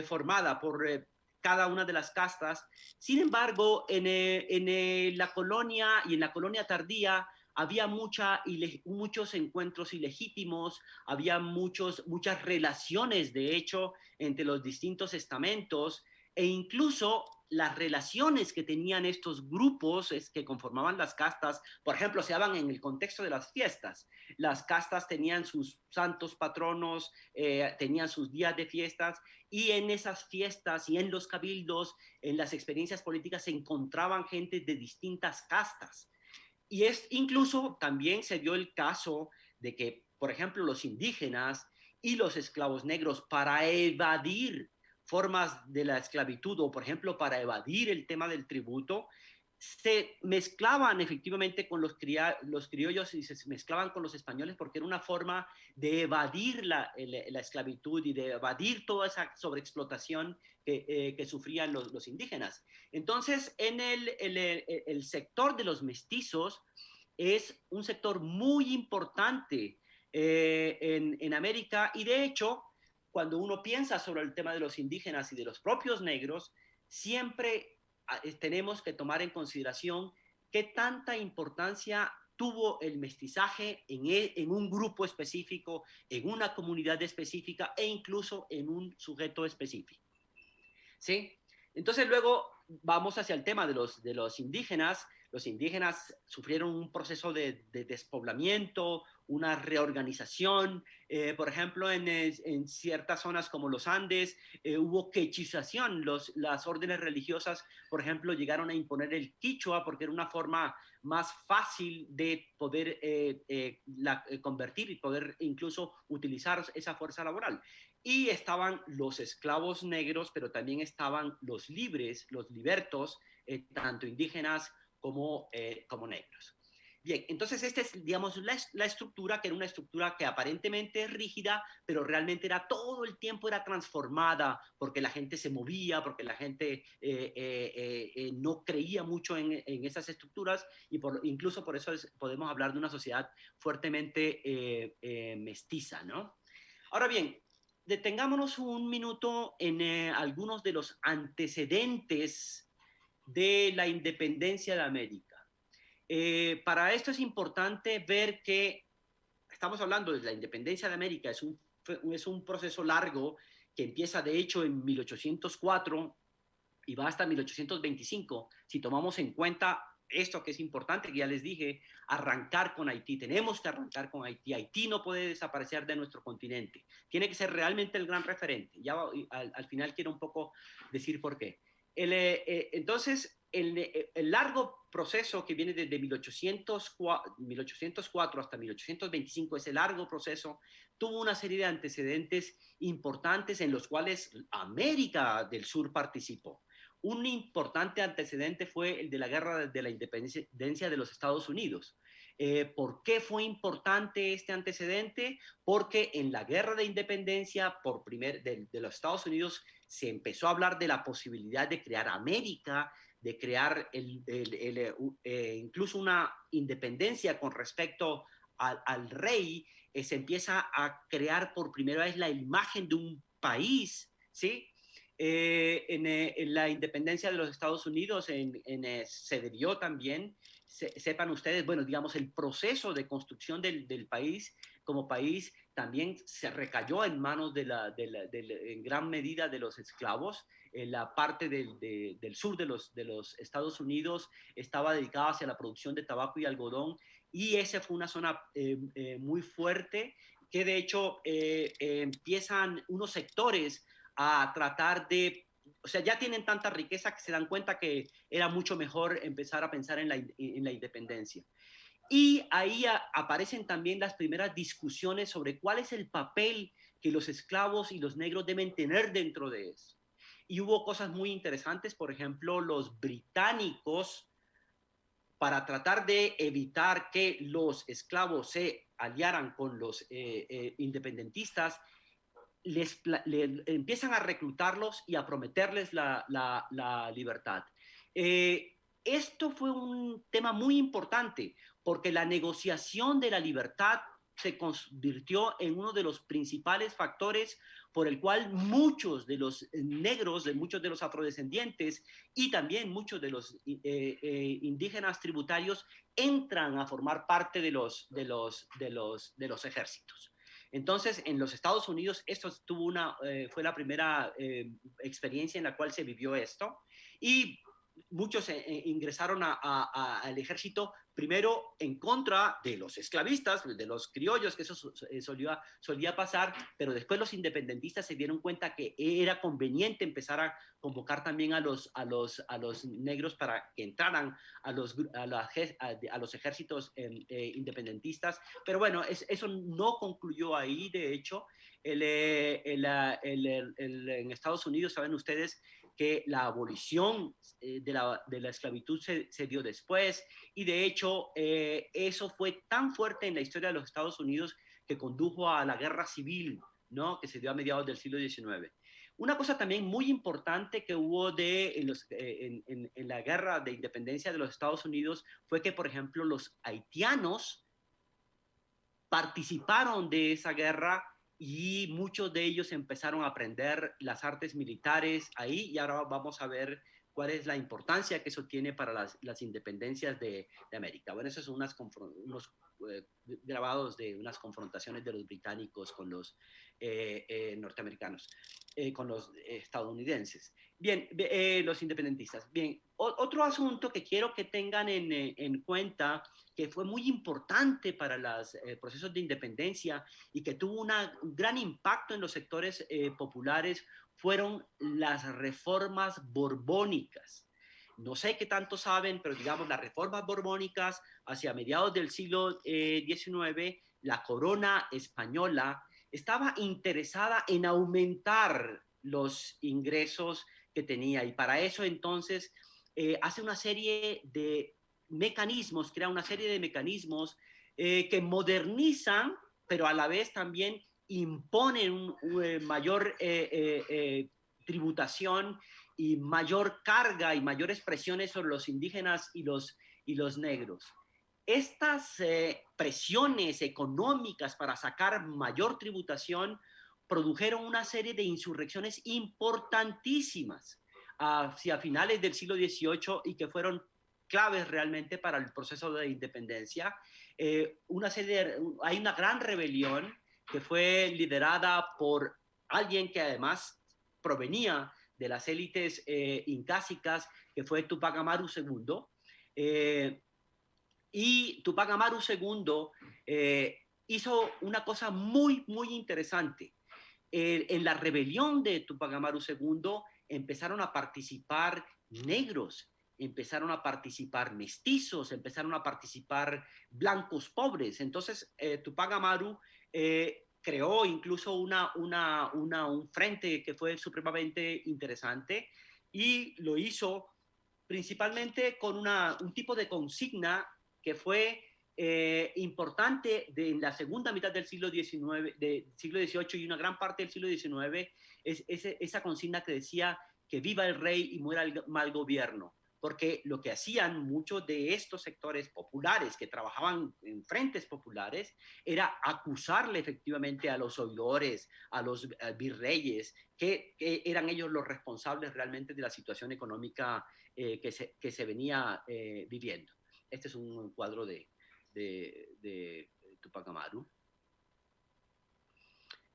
formada por cada una de las castas, sin embargo, en la colonia y en la colonia tardía había muchos encuentros ilegítimos, había muchas relaciones, de hecho, entre los distintos estamentos, e incluso las relaciones que tenían estos grupos que conformaban las castas, por ejemplo, se daban en el contexto de las fiestas. Las castas tenían sus santos patronos, tenían sus días de fiestas, y en esas fiestas y en los cabildos, en las experiencias políticas, se encontraban gente de distintas castas. Y incluso también se dio el caso de que, por ejemplo, los indígenas y los esclavos negros, para evadir formas de la esclavitud, o por ejemplo para evadir el tema del tributo, se mezclaban efectivamente con los criollos y se mezclaban con los españoles, porque era una forma de evadir la esclavitud y de evadir toda esa sobreexplotación que sufrían los indígenas. Entonces, en el sector de los mestizos es un sector muy importante en América, y de hecho, cuando uno piensa sobre el tema de los indígenas y de los propios negros, siempre tenemos que tomar en consideración qué tanta importancia tuvo el mestizaje en un grupo específico, en una comunidad específica e incluso en un sujeto específico. ¿Sí? Entonces luego vamos hacia el tema de los indígenas. Los indígenas sufrieron un proceso de despoblamiento, una reorganización. Por ejemplo, en ciertas zonas como los Andes hubo quechización. Las órdenes religiosas, por ejemplo, llegaron a imponer el quichua porque era una forma más fácil de poder convertir y poder incluso utilizar esa fuerza laboral. Y estaban los esclavos negros, pero también estaban los libres, los libertos, tanto indígenas como negros. Bien, entonces esta es, digamos, la estructura, que era una estructura que aparentemente es rígida, pero realmente todo el tiempo era transformada, porque la gente se movía, porque la gente no creía mucho en esas estructuras, y incluso por eso podemos hablar de una sociedad fuertemente mestiza, ¿no? Ahora bien, detengámonos un minuto en algunos de los antecedentes de la independencia de América. Para esto es importante ver que estamos hablando de la independencia de América, es un proceso largo que empieza de hecho en 1804 y va hasta 1825. Si tomamos en cuenta esto que es importante, que ya les dije, arrancar con Haití, tenemos que arrancar con Haití. Haití no puede desaparecer de nuestro continente, tiene que ser realmente el gran referente. Ya al final quiero un poco decir por qué. Entonces, el largo proceso que viene desde 1804 hasta 1825, ese largo proceso, tuvo una serie de antecedentes importantes en los cuales América del Sur participó. Un importante antecedente fue el de la Guerra de la Independencia de los Estados Unidos. ¿Por qué fue importante este antecedente? Porque en la Guerra de Independencia de los Estados Unidos se empezó a hablar de la posibilidad de crear América, de crear incluso una independencia con respecto al rey. Se empieza a crear por primera vez la imagen de un país, ¿sí? En la independencia de los Estados Unidos se debió también, sepan ustedes, bueno, digamos, el proceso de construcción del país como país también se recayó en manos en gran medida de los esclavos. La parte del sur de los Estados Unidos estaba dedicada hacia la producción de tabaco y algodón, y esa fue una zona muy fuerte que de hecho empiezan unos sectores a tratar de, o sea, ya tienen tanta riqueza que se dan cuenta que era mucho mejor empezar a pensar en la independencia. Y ahí aparecen también las primeras discusiones sobre cuál es el papel que los esclavos y los negros deben tener dentro de eso. Y hubo cosas muy interesantes, por ejemplo, los británicos, para tratar de evitar que los esclavos se aliaran con los independentistas, empiezan a reclutarlos y a prometerles la libertad. Esto fue un tema muy importante porque la negociación de la libertad se convirtió en uno de los principales factores por el cual muchos de los negros, muchos de los afrodescendientes y también muchos de los indígenas tributarios entran a formar parte de los ejércitos. Entonces, en los Estados Unidos, esto fue la primera experiencia en la cual se vivió esto, y muchos ingresaron al ejército primero en contra de los esclavistas, de los criollos, que eso solía pasar, pero después los independentistas se dieron cuenta que era conveniente empezar a convocar también a los negros para que entraran a los ejércitos independentistas. Pero bueno, eso no concluyó ahí. De hecho, en Estados Unidos, saben ustedes que la abolición de la esclavitud se dio después, y de hecho eso fue tan fuerte en la historia de los Estados Unidos que condujo a la guerra civil, ¿no?, que se dio a mediados del siglo XIX. Una cosa también muy importante que hubo en la guerra de independencia de los Estados Unidos fue que, por ejemplo, los haitianos participaron de esa guerra y muchos de ellos empezaron a aprender las artes militares ahí, y ahora vamos a ver cuál es la importancia que eso tiene para las independencias de América. Bueno, esos son unos grabados de unas confrontaciones de los británicos con los norteamericanos, con los estadounidenses. Bien, los independentistas. Bien, otro asunto que quiero que tengan en cuenta, que fue muy importante para los procesos de independencia y que tuvo un gran impacto en los sectores populares, fueron las reformas borbónicas. No sé qué tanto saben, pero digamos, las reformas borbónicas hacia mediados del siglo XIX, la corona española estaba interesada en aumentar los ingresos que tenía, y para eso entonces hace una serie de mecanismos, crea una serie de mecanismos que modernizan, pero a la vez también imponen mayor tributación y mayor carga y mayores presiones sobre los indígenas y los negros. Estas presiones económicas para sacar mayor tributación produjeron una serie de insurrecciones importantísimas hacia finales del siglo XVIII y que fueron claves realmente para el proceso de independencia. Hay una gran rebelión que fue liderada por alguien que además provenía de las élites incásicas, que fue Tupac Amaru II. Y Tupac Amaru II hizo una cosa muy, muy interesante. En la rebelión de Tupac Amaru II, empezaron a participar negros, empezaron a participar mestizos, empezaron a participar blancos pobres. Entonces, Tupac Amaru creó incluso un frente que fue supremamente interesante y lo hizo principalmente con un tipo de consigna que fue importante en la segunda mitad del siglo XVIII y una gran parte del siglo XIX, esa consigna que decía que viva el rey y muera el mal gobierno. Porque lo que hacían muchos de estos sectores populares que trabajaban en frentes populares era acusarle efectivamente a los oidores, a los virreyes, que eran ellos los responsables realmente de la situación económica que se venía viviendo. Este es un cuadro de Tupac Amaru.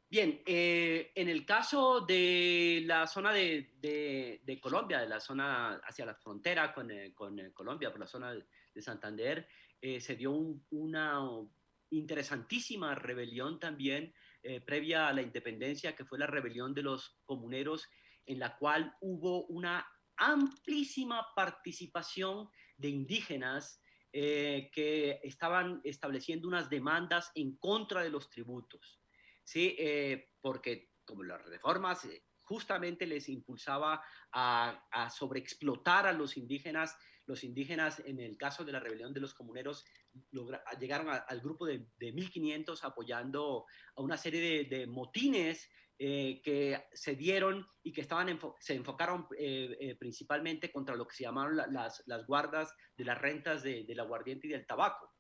Bien, en el caso de la zona de Colombia, de la zona hacia la frontera con Colombia, por la zona de Santander, se dio una interesantísima rebelión también previa a la independencia, que fue la rebelión de los comuneros, en la cual hubo una amplísima participación de indígenas que estaban estableciendo unas demandas en contra de los tributos. Sí, porque como las reformas justamente les impulsaba a sobreexplotar a los indígenas en el caso de la rebelión de los comuneros llegaron al grupo de 1500 apoyando a una serie de motines que se dieron y que se enfocaron principalmente contra lo que se llamaron las guardas de las rentas del aguardiente y del tabaco.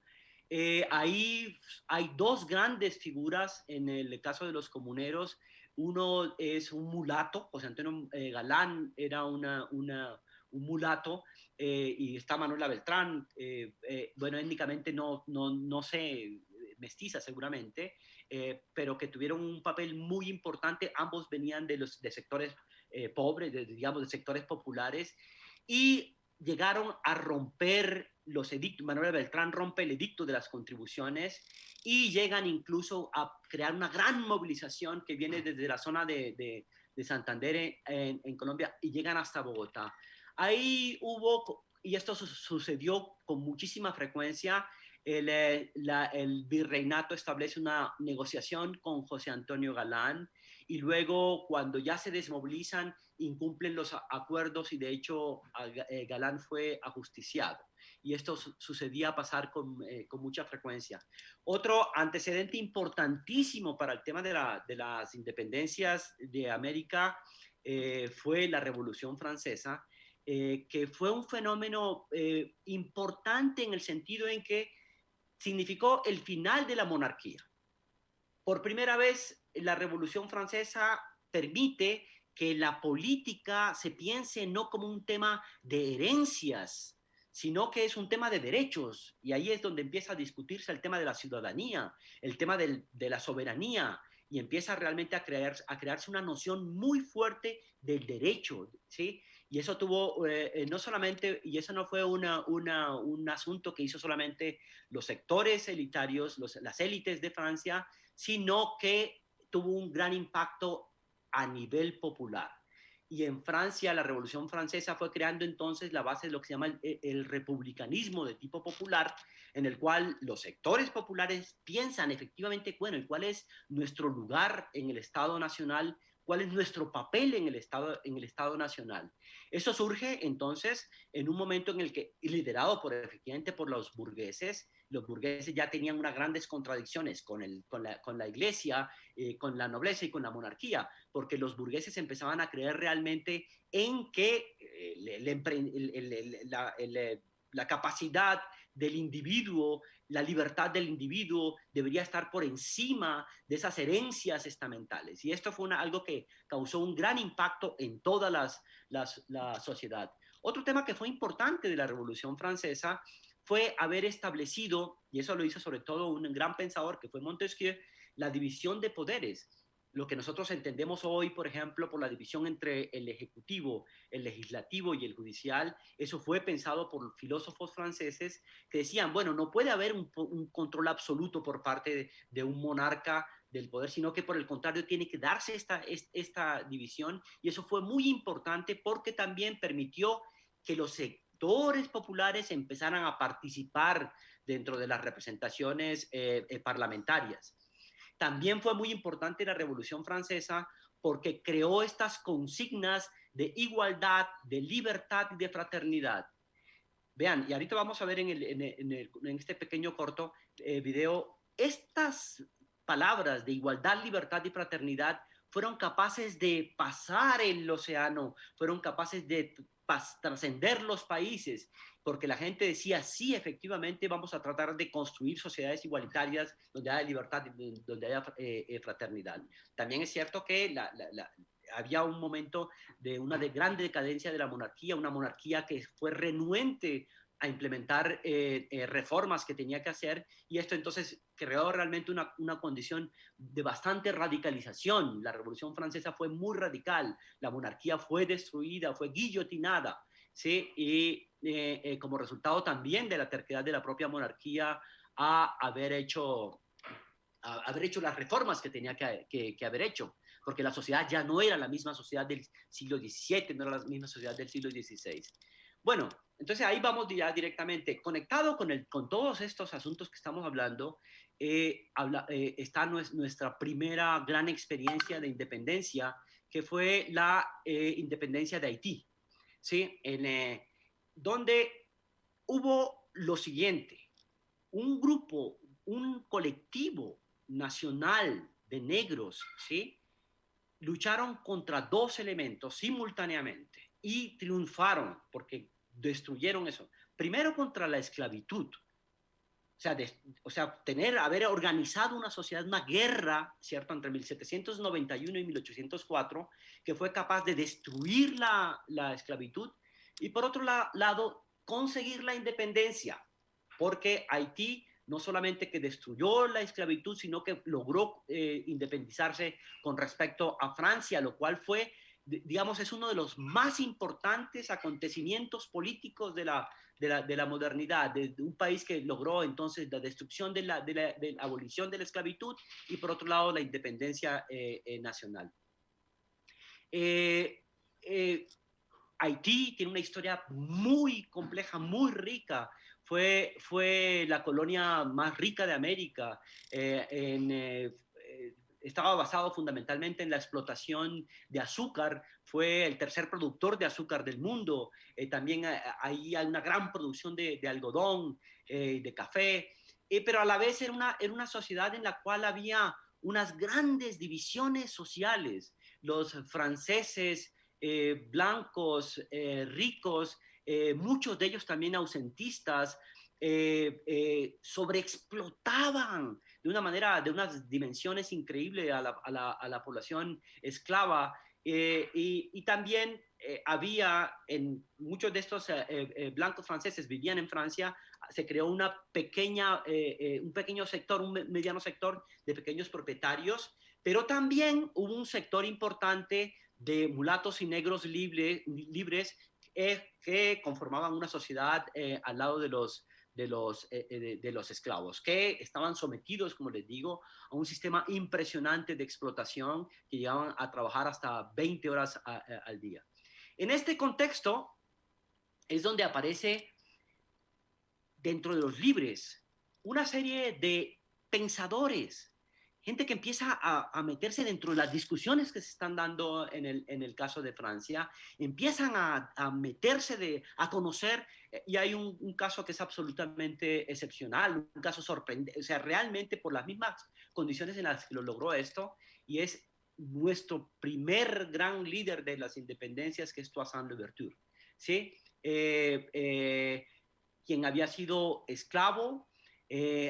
Ahí hay dos grandes figuras en el caso de los comuneros. Uno es un mulato, José Antonio Galán era un mulato, y está Manuela Beltrán, bueno, étnicamente no sé, mestiza seguramente, pero que tuvieron un papel muy importante. Ambos venían de sectores pobres, digamos, de sectores populares, y llegaron a romper los edictos. Manuel Beltrán rompe el edicto de las contribuciones y llegan incluso a crear una gran movilización que viene desde la zona de Santander en Colombia y llegan hasta Bogotá. Ahí hubo, y esto sucedió con muchísima frecuencia, el virreinato establece una negociación con José Antonio Galán y luego cuando ya se desmovilizan incumplen los acuerdos y de hecho Galán fue ajusticiado. Y esto sucedía pasar con mucha frecuencia. Otro antecedente importantísimo para el tema de las independencias de América fue la Revolución Francesa, que fue un fenómeno importante en el sentido en que significó el final de la monarquía. Por primera vez, la Revolución Francesa permite que la política se piense no como un tema de herencias, sino que es un tema de derechos. Y ahí es donde empieza a discutirse el tema de la ciudadanía, el tema de la soberanía, y empieza realmente a crearse una noción muy fuerte del derecho, ¿sí? Y eso tuvo, no solamente, y eso no fue un asunto que hizo solamente los sectores elitarios, las élites de Francia, sino que tuvo un gran impacto a nivel popular. Y en Francia, la Revolución Francesa fue creando entonces la base de lo que se llama el republicanismo de tipo popular, en el cual los sectores populares piensan efectivamente, bueno, ¿y cuál es nuestro lugar en el Estado Nacional? ¿Cuál es nuestro papel en el Estado Nacional? Eso surge entonces en un momento en el que, liderado efectivamente por los burgueses ya tenían unas grandes contradicciones con la iglesia, con la nobleza y con la monarquía, porque los burgueses empezaban a creer realmente en que la capacidad del individuo, la libertad del individuo debería estar por encima de esas herencias estamentales. Y esto fue algo que causó un gran impacto en toda la sociedad. Otro tema que fue importante de la Revolución Francesa fue haber establecido, y eso lo hizo sobre todo un gran pensador que fue Montesquieu, la división de poderes. Lo que nosotros entendemos hoy, por ejemplo, por la división entre el ejecutivo, el legislativo y el judicial, eso fue pensado por filósofos franceses que decían, bueno, no puede haber un control absoluto por parte de un monarca del poder, sino que por el contrario tiene que darse esta división, y eso fue muy importante porque también permitió que los sectores populares empezaran a participar dentro de las representaciones parlamentarias. También fue muy importante la Revolución Francesa porque creó estas consignas de igualdad, de libertad y de fraternidad. Vean, y ahorita vamos a ver en este pequeño corto video, estas palabras de igualdad, libertad y fraternidad fueron capaces de pasar el océano, fueron capaces de trascender los países, porque la gente decía, sí, efectivamente vamos a tratar de construir sociedades igualitarias donde haya libertad, donde haya fraternidad. También es cierto que había un momento de una grande decadencia de la monarquía, una monarquía que fue renuente a implementar reformas que tenía que hacer, y esto entonces creó realmente una condición de bastante radicalización. La Revolución Francesa fue muy radical, la monarquía fue destruida, fue guillotinada, ¿sí? Y como resultado también de la terquedad de la propia monarquía a haber hecho las reformas que tenía que haber hecho, porque la sociedad ya no era la misma sociedad del siglo XVII, no era la misma sociedad del siglo XVI. Bueno, entonces ahí vamos ya directamente. Conectado con todos estos asuntos que estamos hablando, está nuestra primera gran experiencia de independencia, que fue la independencia de Haití, ¿sí? Donde hubo lo siguiente, un colectivo nacional de negros, ¿sí? Lucharon contra dos elementos simultáneamente y triunfaron porque destruyeron eso. Primero contra la esclavitud, haber organizado una sociedad, una guerra, ¿cierto?, entre 1791 y 1804, que fue capaz de destruir la esclavitud, y por otro lado, conseguir la independencia, porque Haití no solamente que destruyó la esclavitud, sino que logró independizarse con respecto a Francia, lo cual fue, digamos, es uno de los más importantes acontecimientos políticos de la modernidad, de un país que logró entonces la destrucción de la abolición de la esclavitud y por otro lado la independencia nacional. Haití tiene una historia muy compleja, muy rica. Fue la colonia más rica de América. Estaba basado fundamentalmente en la explotación de azúcar. Fue el tercer productor de azúcar del mundo. También ahí hay una gran producción de algodón, de café. Pero a la vez era una sociedad en la cual había unas grandes divisiones sociales. Los franceses blancos, ricos, muchos de ellos también ausentistas, sobreexplotaban de unas dimensiones increíbles a la población esclava, y también había en muchos de estos blancos franceses vivían en Francia. Se creó un pequeño sector, un mediano sector de pequeños propietarios, pero también hubo un sector importante de mulatos y negros libres que conformaban una sociedad al lado de los esclavos, que estaban sometidos, como les digo, a un sistema impresionante de explotación, que llegaban a trabajar hasta 20 horas al día. En este contexto es donde aparece, dentro de los libres, una serie de pensadores, gente que empieza a meterse dentro de las discusiones que se están dando en el caso de Francia, empiezan a meterse, a conocer, y hay un caso que es absolutamente excepcional, un caso sorprendente, o sea, realmente por las mismas condiciones en las que lo logró esto, y es nuestro primer gran líder de las independencias, que es Toussaint Louverture, ¿sí? Quien había sido esclavo,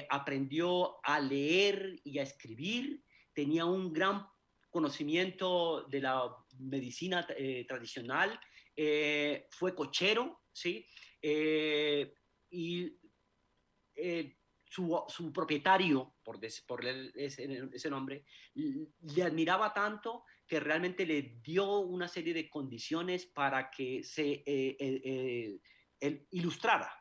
aprendió a leer y a escribir, tenía un gran conocimiento de la medicina tradicional, fue cochero, ¿sí? Y su propietario, por ese nombre, le admiraba tanto que realmente le dio una serie de condiciones para que se él ilustrara.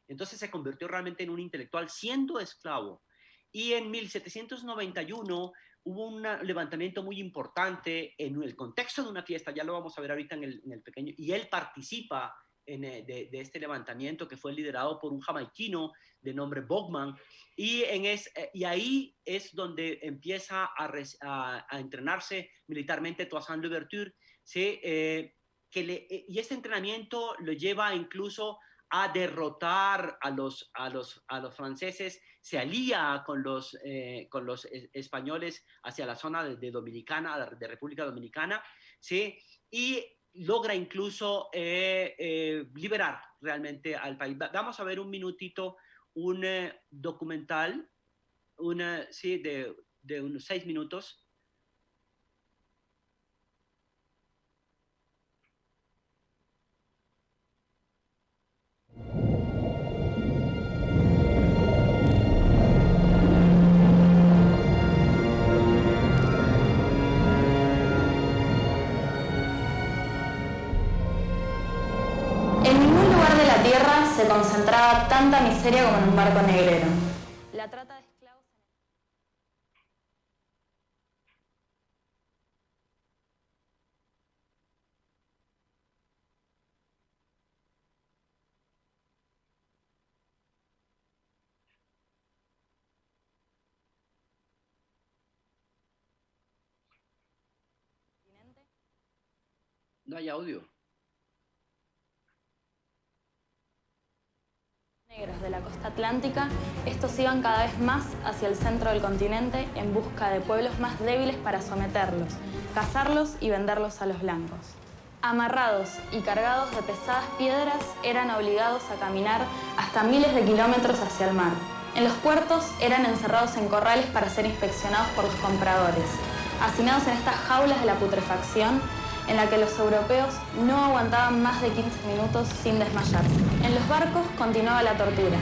Entonces se convirtió realmente en un intelectual siendo esclavo. Y en 1791 hubo un levantamiento muy importante en el contexto de una fiesta, ya lo vamos a ver ahorita en el pequeño, y él participa de este levantamiento que fue liderado por un jamaiquino de nombre Bogman, y ahí es donde empieza a entrenarse militarmente Toussaint Louverture, ¿sí? Y este entrenamiento lo lleva incluso a derrotar a los franceses, se alía con los españoles hacia la zona de Dominicana, de República Dominicana, ¿sí? Y logra incluso liberar realmente al país. Vamos a ver un minutito un documental, sí, de unos 6 minutos. Se concentraba tanta miseria como en un barco negrero. La trata de esclavos... No hay audio. Negros de la costa atlántica, estos iban cada vez más hacia el centro del continente en busca de pueblos más débiles para someterlos, cazarlos y venderlos a los blancos. Amarrados y cargados de pesadas piedras, eran obligados a caminar hasta miles de kilómetros hacia el mar. En los puertos eran encerrados en corrales para ser inspeccionados por los compradores, hacinados en estas jaulas de la putrefacción en la que los europeos no aguantaban más de 15 minutos sin desmayarse. En los barcos continuaba la tortura,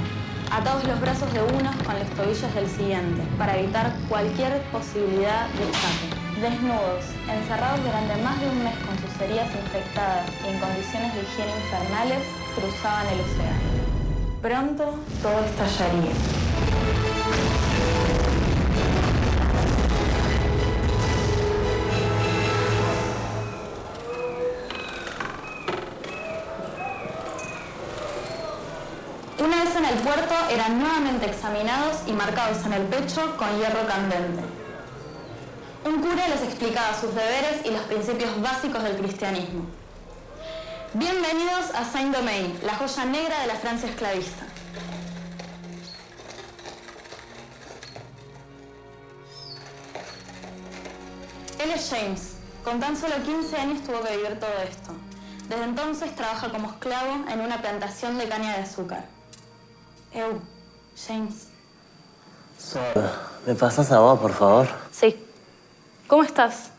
atados los brazos de unos con los tobillos del siguiente, para evitar cualquier posibilidad de escape. Desnudos, encerrados durante más de un mes con sus heridas infectadas y en condiciones de higiene infernales, cruzaban el océano. Pronto todo estallaría. Una vez en el puerto, eran nuevamente examinados y marcados en el pecho con hierro candente. Un cura les explicaba sus deberes y los principios básicos del cristianismo. Bienvenidos a Saint-Domingue, la joya negra de la Francia esclavista. Él es James. Con tan solo 15 años tuvo que vivir todo esto. Desde entonces trabaja como esclavo en una plantación de caña de azúcar. James. Sol, ¿me pasas agua, por favor? Sí. ¿Cómo estás?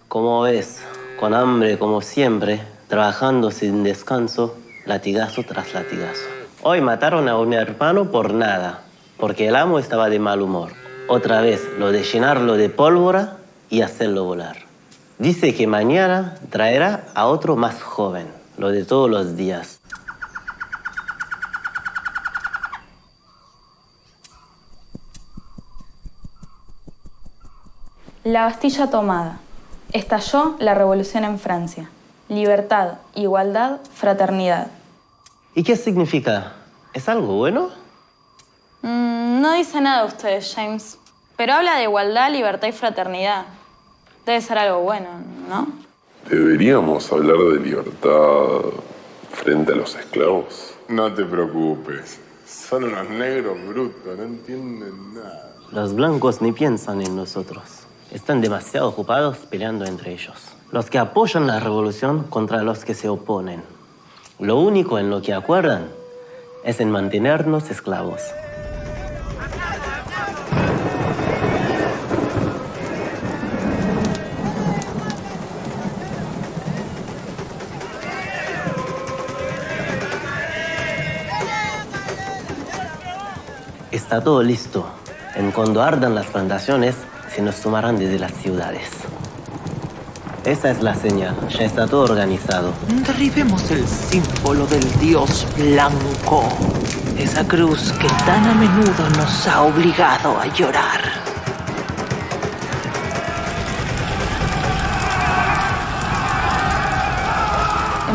Como ves, con hambre como siempre, trabajando sin descanso, latigazo tras latigazo. Hoy mataron a un hermano por nada, porque el amo estaba de mal humor. Otra vez, lo de llenarlo de pólvora y hacerlo volar. Dice que mañana traerá a otro más joven, lo de todos los días. La Bastilla tomada. Estalló la revolución en Francia. Libertad, igualdad, fraternidad. ¿Y qué significa? ¿Es algo bueno? No dice nada usted, James. Pero habla de igualdad, libertad y fraternidad. Debe ser algo bueno, ¿no? ¿Deberíamos hablar de libertad frente a los esclavos? No te preocupes. Son unos negros brutos, no entienden nada. Los blancos ni piensan en nosotros. Están demasiado ocupados peleando entre ellos. Los que apoyan la revolución contra los que se oponen. Lo único en lo que acuerdan es en mantenernos esclavos. Está todo listo. En cuando ardan las plantaciones, se nos tomarán desde las ciudades. Esa es la señal. Ya está todo organizado. Derribemos el símbolo del dios blanco. Esa cruz que tan a menudo nos ha obligado a llorar.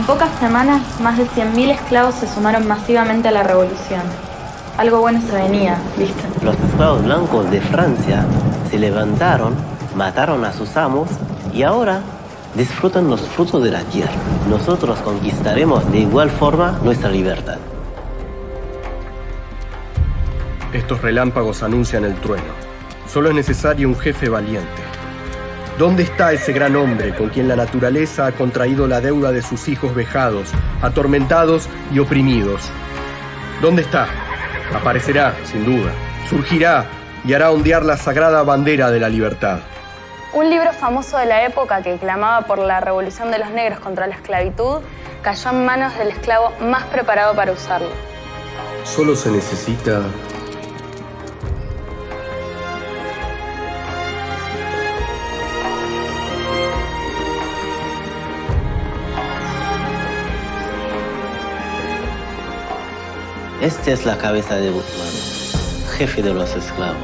pocas semanas, más de 100.000 esclavos se sumaron masivamente a la revolución. Algo bueno se venía, ¿viste? Los esclavos blancos de Francia se levantaron, mataron a sus amos y ahora disfrutan los frutos de la tierra. Nosotros conquistaremos de igual forma nuestra libertad. Estos relámpagos anuncian el trueno. Solo es necesario un jefe valiente. ¿Dónde está ese gran hombre con quien la naturaleza ha contraído la deuda de sus hijos vejados, atormentados y oprimidos? ¿Dónde está? Aparecerá, sin duda. Surgirá y hará ondear la sagrada bandera de la libertad. Un libro famoso de la época que clamaba por la revolución de los negros contra la esclavitud cayó en manos del esclavo más preparado para usarlo. Solo se necesita Esta es la cabeza de Guzmán, jefe de los esclavos.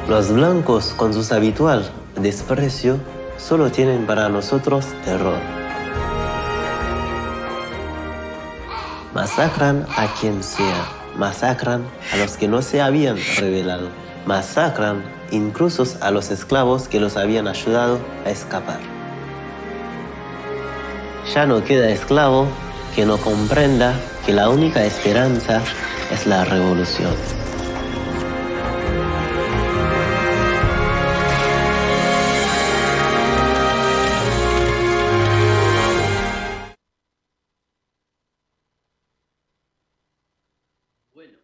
Los blancos, con su habitual desprecio, solo tienen para nosotros terror. Masacran a quien sea, masacran a los que no se habían rebelado, masacran incluso a los esclavos que los habían ayudado a escapar. Ya no queda esclavo que no comprenda que la única esperanza es la revolución. Bueno,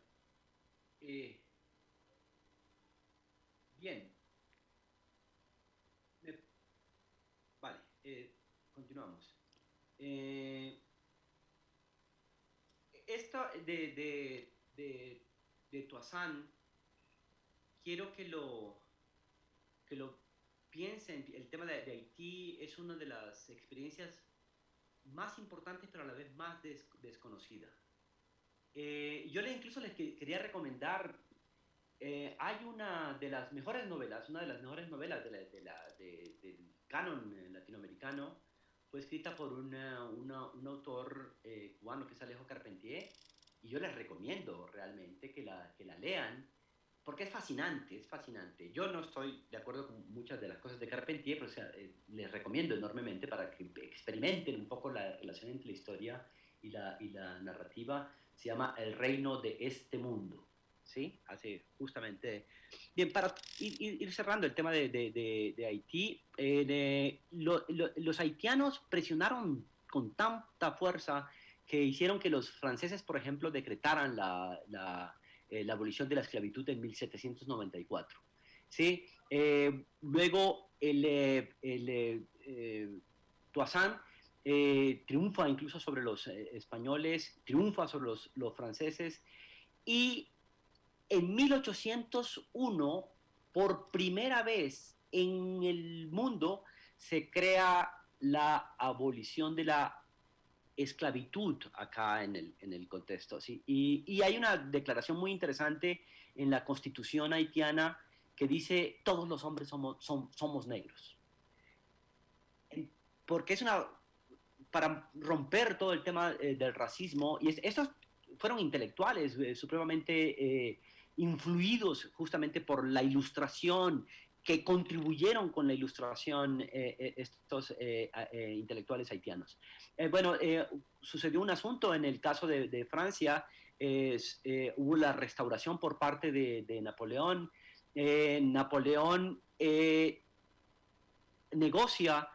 bien. Vale, continuamos. Esto de Toussaint, quiero que lo piensen. El tema de Haití es una de las experiencias más importantes, pero a la vez más desconocida. Yo incluso les quería recomendar, hay una de las mejores novelas del canon latinoamericano, fue escrita por un autor cubano que es Alejo Carpentier, y yo les recomiendo realmente que la lean, porque es fascinante, es fascinante. Yo no estoy de acuerdo con muchas de las cosas de Carpentier, pero les recomiendo enormemente para que experimenten un poco la relación entre la historia y la narrativa. Se llama El reino de este mundo, ¿sí? Hace justamente... Bien, para ir cerrando el tema de Haití, los haitianos presionaron con tanta fuerza que hicieron que los franceses, por ejemplo, decretaran la abolición de la esclavitud en 1794, ¿sí? Luego Toussaint triunfa incluso sobre los españoles, triunfa sobre los franceses, y en 1801, por primera vez en el mundo, se crea la abolición de la esclavitud acá en el contexto, ¿sí? Y hay una declaración muy interesante en la Constitución haitiana que dice: todos los hombres somos negros. Porque es para romper todo el tema del racismo, y estos fueron intelectuales supremamente influidos justamente por la Ilustración, que contribuyeron con la Ilustración estos intelectuales haitianos. Sucedió un asunto en el caso de Francia. Hubo la restauración por parte de Napoleón. Napoleón negocia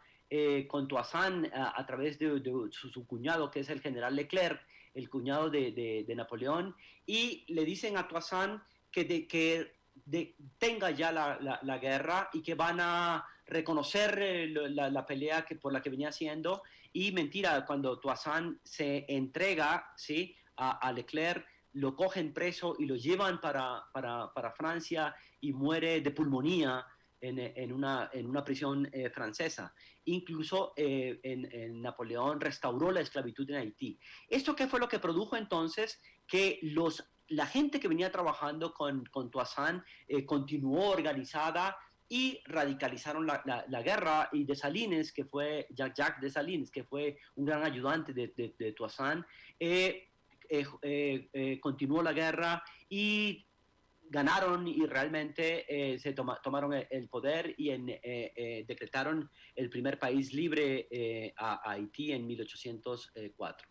con Toussaint a través de su cuñado, que es el general Leclerc, el cuñado de Napoleón, y le dicen a Toussaint que tenga ya la guerra y que van a reconocer la pelea por la que venía haciendo. Y mentira, cuando Toussaint se entrega, ¿sí?, a Leclerc, lo cogen preso y lo llevan para Francia, y muere de pulmonía en una prisión francesa. Incluso en Napoleón restauró la esclavitud en Haití. ¿Esto qué fue lo que produjo entonces? Que los la gente que venía trabajando con Toussaint continuó organizada y radicalizaron la guerra, y Dessalines, que fue Jacques Dessalines, que fue un gran ayudante de Toussaint, continuó la guerra y ganaron, y realmente se tomaron el poder y decretaron el primer país libre a Haití en 1804.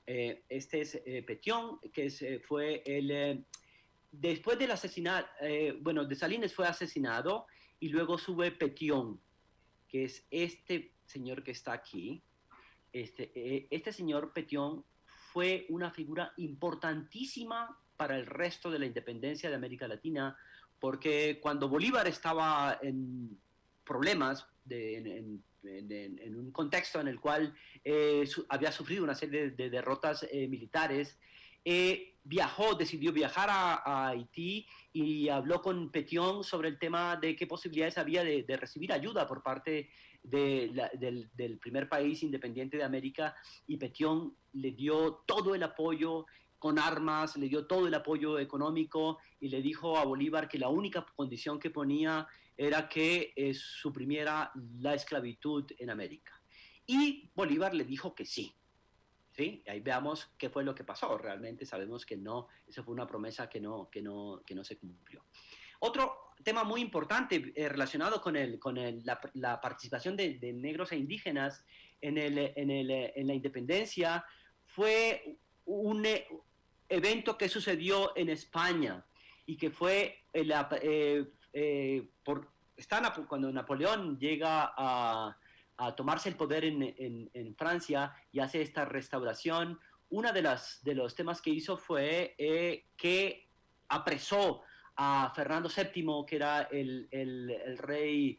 Este es Pétion, que fue el... después del asesinato, Dessalines fue asesinado, y luego sube Pétion, que es este señor que está aquí. Este señor Pétion fue una figura importantísima para el resto de la independencia de América Latina, porque cuando Bolívar estaba en problemas, en un contexto en el cual había sufrido una serie de derrotas militares, decidió viajar a Haití y habló con Pétion sobre el tema de qué posibilidades había de recibir ayuda por parte del primer país independiente de América, y Pétion le dio todo el apoyo con armas, le dio todo el apoyo económico, y le dijo a Bolívar que la única condición que ponía era que suprimiera la esclavitud en América. Y Bolívar le dijo que sí. ¿Sí? Ahí veamos qué fue lo que pasó. Realmente sabemos que no, esa fue una promesa que no se cumplió. Otro tema muy importante relacionado con la participación de negros e indígenas en la independencia fue un evento que sucedió en España, y que fue cuando Napoleón llega a tomarse el poder en Francia y hace esta restauración. Uno de los temas que hizo fue que apresó a Fernando VII, que era el rey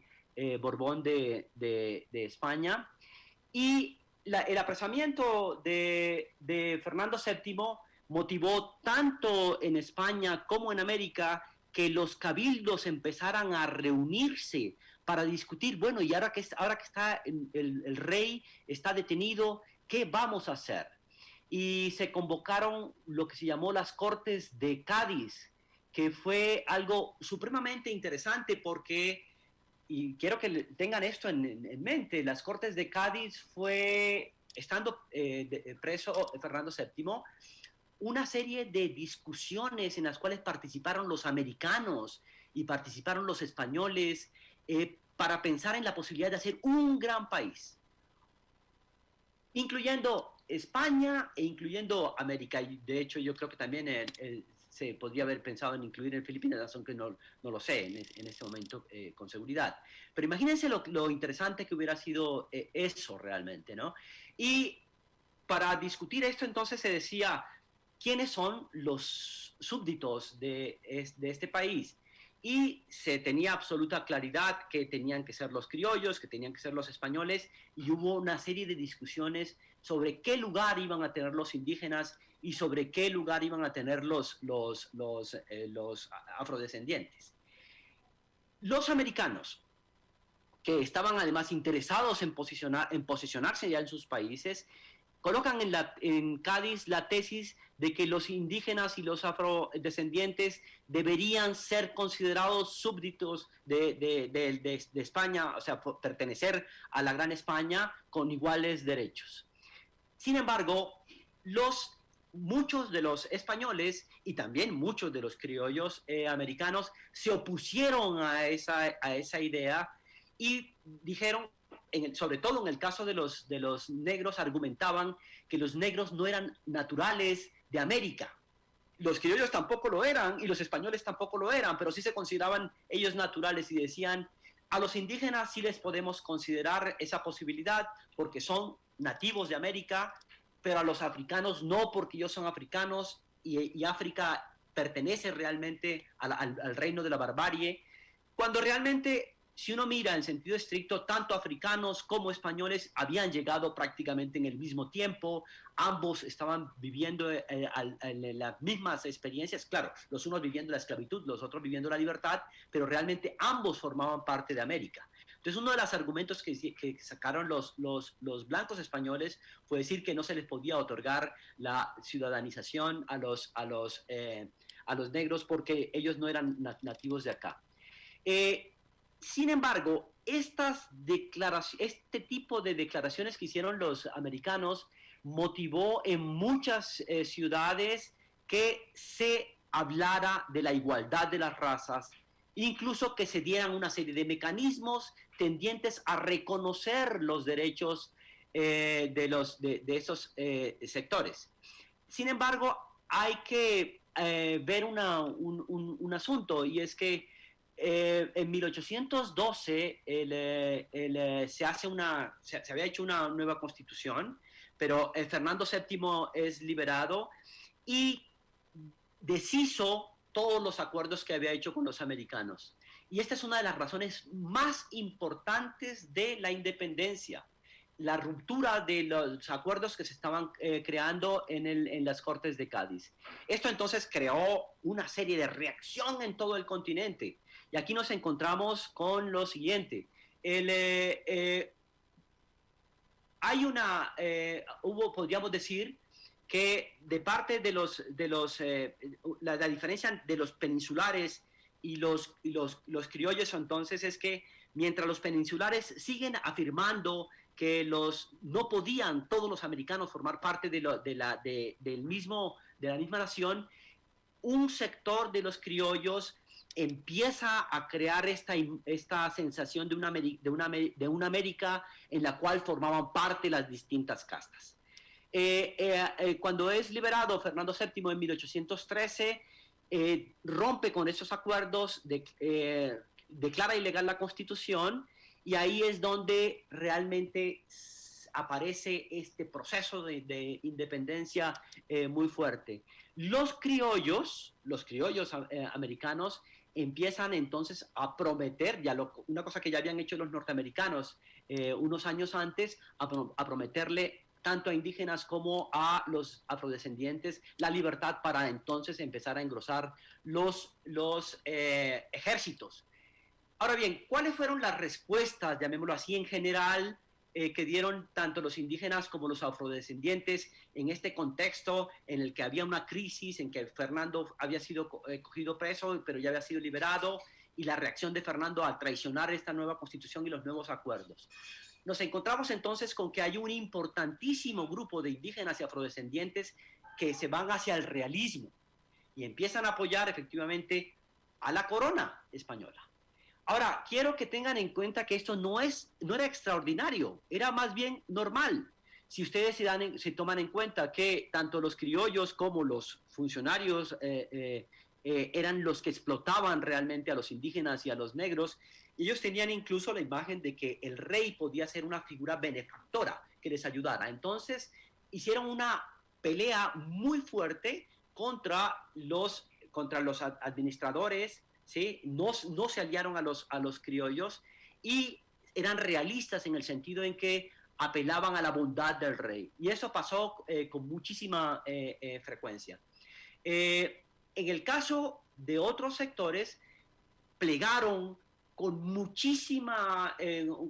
Borbón de España, y el apresamiento de Fernando VII motivó tanto en España como en América que los cabildos empezaran a reunirse para discutir, bueno, y ahora que está el rey está detenido, ¿qué vamos a hacer? Y se convocaron lo que se llamó las Cortes de Cádiz, que fue algo supremamente interesante porque, y quiero que tengan esto en mente, las Cortes de Cádiz fue, estando preso Fernando VII, una serie de discusiones en las cuales participaron los americanos y participaron los españoles para pensar en la posibilidad de hacer un gran país, incluyendo España e incluyendo América. Y de hecho yo creo que también se podría haber pensado en incluir en Filipinas, aunque no lo sé en este momento con seguridad. Pero imagínense lo interesante que hubiera sido eso realmente, ¿no? Y para discutir esto entonces se decía, ¿quiénes son los súbditos de este país? Y se tenía absoluta claridad que tenían que ser los criollos, que tenían que ser los españoles, y hubo una serie de discusiones sobre qué lugar iban a tener los indígenas y sobre qué lugar iban a tener los afrodescendientes. Los americanos, que estaban además interesados en posicionarse ya en sus países, colocan en Cádiz la tesis de que los indígenas y los afrodescendientes deberían ser considerados súbditos de España, o sea, pertenecer a la Gran España con iguales derechos. Sin embargo, muchos de los españoles y también muchos de los criollos americanos se opusieron a esa idea y dijeron, sobre todo en el caso de los negros, argumentaban que los negros no eran naturales de América. Los criollos tampoco lo eran y los españoles tampoco lo eran, pero sí se consideraban ellos naturales, y decían, a los indígenas sí les podemos considerar esa posibilidad porque son nativos de América, pero a los africanos no, porque ellos son africanos y África pertenece realmente al reino de la barbarie, cuando realmente, si uno mira en sentido estricto, tanto africanos como españoles habían llegado prácticamente en el mismo tiempo, ambos estaban viviendo las mismas experiencias, claro, los unos viviendo la esclavitud, los otros viviendo la libertad, pero realmente ambos formaban parte de América. Entonces, uno de los argumentos que sacaron los blancos españoles fue decir que no se les podía otorgar la ciudadanización a los negros porque ellos no eran nativos de acá. Sin embargo, este tipo de declaraciones que hicieron los americanos motivó en muchas ciudades que se hablara de la igualdad de las razas, incluso que se dieran una serie de mecanismos tendientes a reconocer los derechos de esos sectores. Sin embargo, hay que ver un asunto, y es que en 1812 se había hecho una nueva constitución, pero Fernando VII es liberado y deshizo todos los acuerdos que había hecho con los americanos. Y esta es una de las razones más importantes de la independencia, la ruptura de los acuerdos que se estaban creando en las Cortes de Cádiz. Esto entonces creó una serie de reacción en todo el continente. Y aquí nos encontramos con lo siguiente. Podríamos decir que de parte de la diferencia de los peninsulares y los criollos entonces es que mientras los peninsulares siguen afirmando que no podían todos los americanos formar parte de la misma nación, un sector de los criollos empieza a crear esta sensación de una América en la cual formaban parte las distintas castas. Cuando es liberado Fernando VII en 1813, rompe con esos acuerdos, declara ilegal la Constitución, y ahí es donde realmente aparece este proceso de independencia muy fuerte. Los criollos americanos empiezan entonces a prometer, una cosa que ya habían hecho los norteamericanos unos años antes, a prometerle tanto a indígenas como a los afrodescendientes la libertad para entonces empezar a engrosar los ejércitos. Ahora bien, ¿cuáles fueron las respuestas, llamémoslo así en general, que dieron tanto los indígenas como los afrodescendientes en este contexto en el que había una crisis, en que Fernando había sido cogido preso, pero ya había sido liberado, y la reacción de Fernando al traicionar esta nueva constitución y los nuevos acuerdos? Nos encontramos entonces con que hay un importantísimo grupo de indígenas y afrodescendientes que se van hacia el realismo y empiezan a apoyar efectivamente a la corona española. Ahora, quiero que tengan en cuenta que esto no era extraordinario, era más bien normal. Si ustedes se toman en cuenta que tanto los criollos como los funcionarios eran los que explotaban realmente a los indígenas y a los negros, ellos tenían incluso la imagen de que el rey podía ser una figura benefactora que les ayudara. Entonces, hicieron una pelea muy fuerte contra los administradores, ¿sí? No se aliaron a los criollos y eran realistas en el sentido en que apelaban a la bondad del rey. Y eso pasó con muchísima frecuencia. En el caso de otros sectores, plegaron con muchísima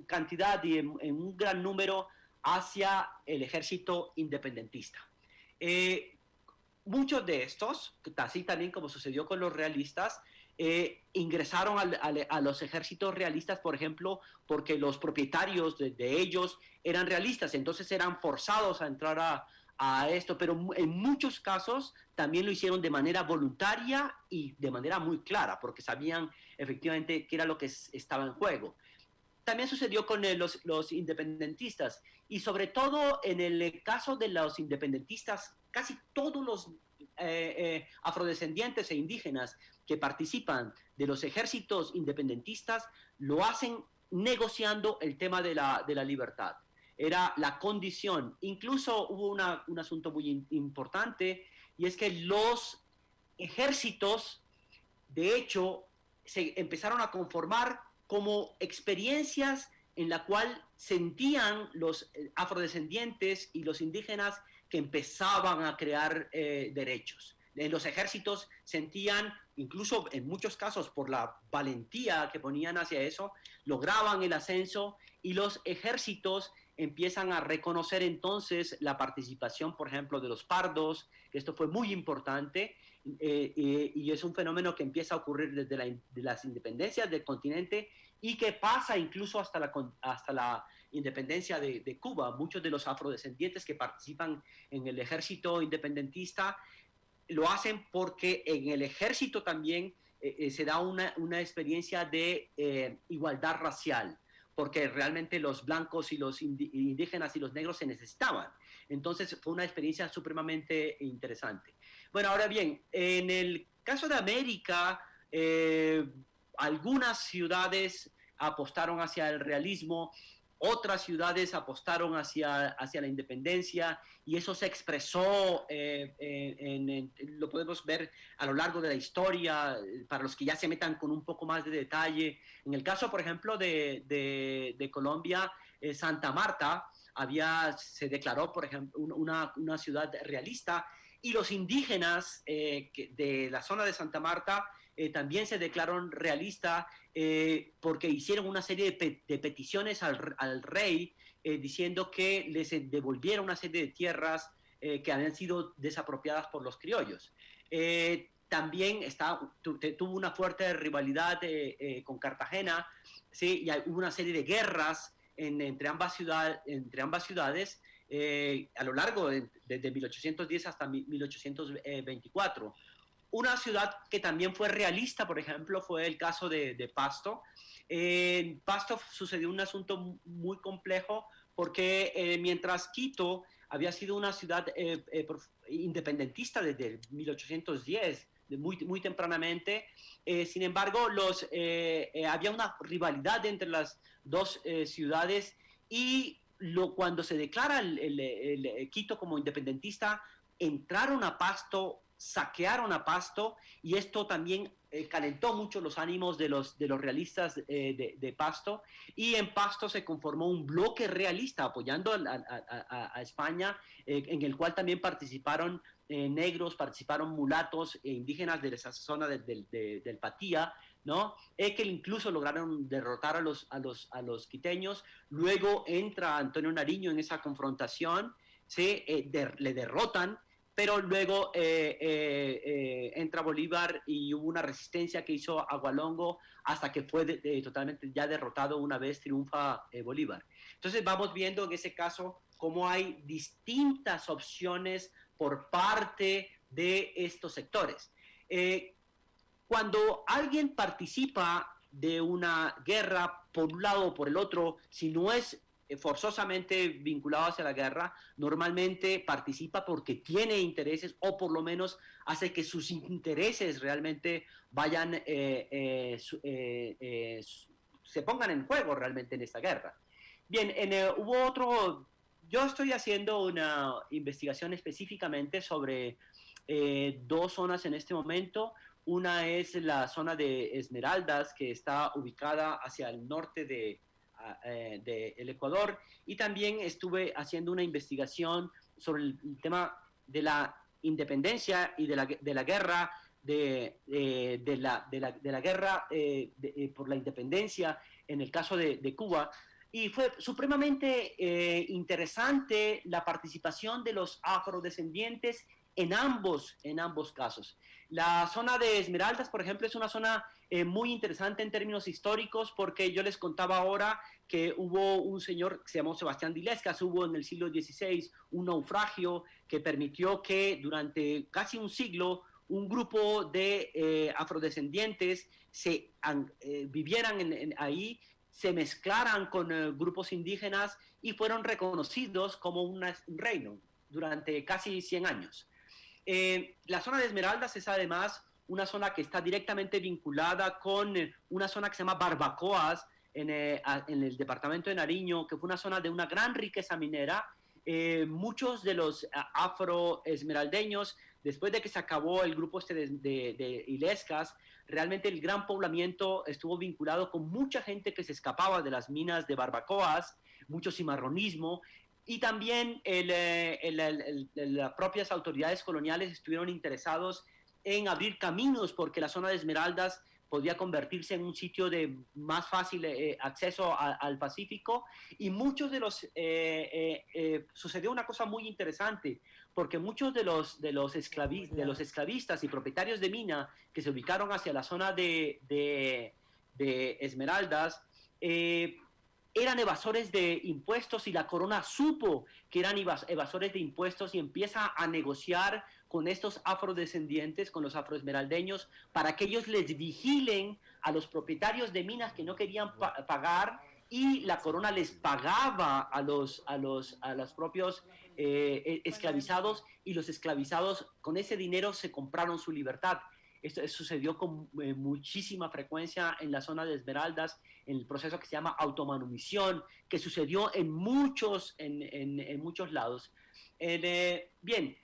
cantidad y en un gran número hacia el ejército independentista. Muchos de estos, así también como sucedió con los realistas, ingresaron a los ejércitos realistas, por ejemplo, porque los propietarios de ellos eran realistas, entonces eran forzados a entrar a esto, pero en muchos casos también lo hicieron de manera voluntaria y de manera muy clara, porque sabían efectivamente qué era lo que estaba en juego. También sucedió con los independentistas, y sobre todo en el caso de los independentistas, casi todos los afrodescendientes e indígenas que participan de los ejércitos independentistas lo hacen negociando el tema de la libertad. Era la condición. Incluso hubo un asunto muy importante, y es que los ejércitos, de hecho, se empezaron a conformar como experiencias en la cual sentían los afrodescendientes y los indígenas que empezaban a crear derechos. Los ejércitos sentían, incluso en muchos casos por la valentía que ponían hacia eso, lograban el ascenso y los ejércitos empiezan a reconocer entonces la participación, por ejemplo, de los pardos, que esto fue muy importante, y es un fenómeno que empieza a ocurrir desde de las independencias del continente y que pasa incluso hasta la independencia de Cuba. Muchos de los afrodescendientes que participan en el ejército independentista lo hacen porque en el ejército también se da una experiencia de igualdad racial, porque realmente los blancos y los indígenas y los negros se necesitaban. Entonces fue una experiencia supremamente interesante. Bueno, ahora bien, en el caso de América, algunas ciudades apostaron hacia el realismo, otras ciudades apostaron hacia la independencia, y eso se expresó, lo podemos ver a lo largo de la historia, para los que ya se metan con un poco más de detalle. En el caso, por ejemplo, de Colombia, Santa Marta se declaró, por ejemplo, una ciudad realista, y los indígenas de la zona de Santa Marta también se declararon realistas porque hicieron una serie de peticiones al rey diciendo que les devolviera una serie de tierras que habían sido desapropiadas por los criollos. También tuvo una fuerte rivalidad con Cartagena, ¿sí? Y hubo una serie de guerras entre ambas ciudades a lo largo desde 1810 hasta 1824. Una ciudad que también fue realista, por ejemplo, fue el caso de Pasto. En Pasto sucedió un asunto muy complejo porque mientras Quito había sido una ciudad independentista desde 1810, muy tempranamente, sin embargo, había una rivalidad entre las dos ciudades, y cuando se declara el Quito como independentista, entraron a Pasto, saquearon a Pasto, y esto también calentó mucho los ánimos de los realistas de Pasto, y en Pasto se conformó un bloque realista apoyando a España, en el cual también participaron negros, participaron mulatos e indígenas de esa zona del Patía, ¿no? Que incluso lograron derrotar a los quiteños. Luego entra Antonio Nariño en esa confrontación, ¿sí? Le derrotan, pero luego entra Bolívar y hubo una resistencia que hizo Agualongo hasta que fue totalmente ya derrotado una vez triunfa Bolívar. Entonces vamos viendo en ese caso cómo hay distintas opciones por parte de estos sectores. Cuando alguien participa de una guerra por un lado o por el otro, si no es forzosamente vinculado hacia la guerra, normalmente participa porque tiene intereses, o por lo menos hace que sus intereses realmente vayan, se pongan en juego realmente en esta guerra. Bien, hubo otro, yo estoy haciendo una investigación específicamente sobre dos zonas en este momento. Una es la zona de Esmeraldas, que está ubicada hacia el norte del Ecuador, y también estuve haciendo una investigación sobre el tema de la independencia y de la guerra por la independencia en el caso de Cuba, y fue supremamente interesante la participación de los afrodescendientes en ambos casos. La zona de Esmeraldas, por ejemplo, es una zona muy interesante en términos históricos, porque yo les contaba ahora que hubo un señor que se llamó Sebastián de Illescas, hubo en el siglo XVI un naufragio que permitió que durante casi un siglo un grupo de afrodescendientes vivieran ahí, se mezclaran con grupos indígenas y fueron reconocidos como un reino durante casi 100 años. La zona de Esmeraldas es además una zona que está directamente vinculada con una zona que se llama Barbacoas en el departamento de Nariño, que fue una zona de una gran riqueza minera. Muchos de los afroesmeraldeños, después de que se acabó el grupo de Illescas, realmente el gran poblamiento estuvo vinculado con mucha gente que se escapaba de las minas de Barbacoas, mucho cimarronismo, Y también las propias autoridades coloniales estuvieron interesados en abrir caminos porque la zona de Esmeraldas podía convertirse en un sitio de más fácil acceso al Pacífico, y muchos de los sucedió una cosa muy interesante, porque muchos de los esclavistas y propietarios de mina que se ubicaron hacia la zona de Esmeraldas eran evasores de impuestos, y la corona supo que eran evasores de impuestos y empieza a negociar con estos afrodescendientes, con los afroesmeraldeños, para que ellos les vigilen a los propietarios de minas que no querían pagar, y la corona les pagaba a los propios esclavizados, y los esclavizados con ese dinero se compraron su libertad. Esto sucedió con muchísima frecuencia en la zona de Esmeraldas, en el proceso que se llama automanumisión, que sucedió en muchos lados. Bien,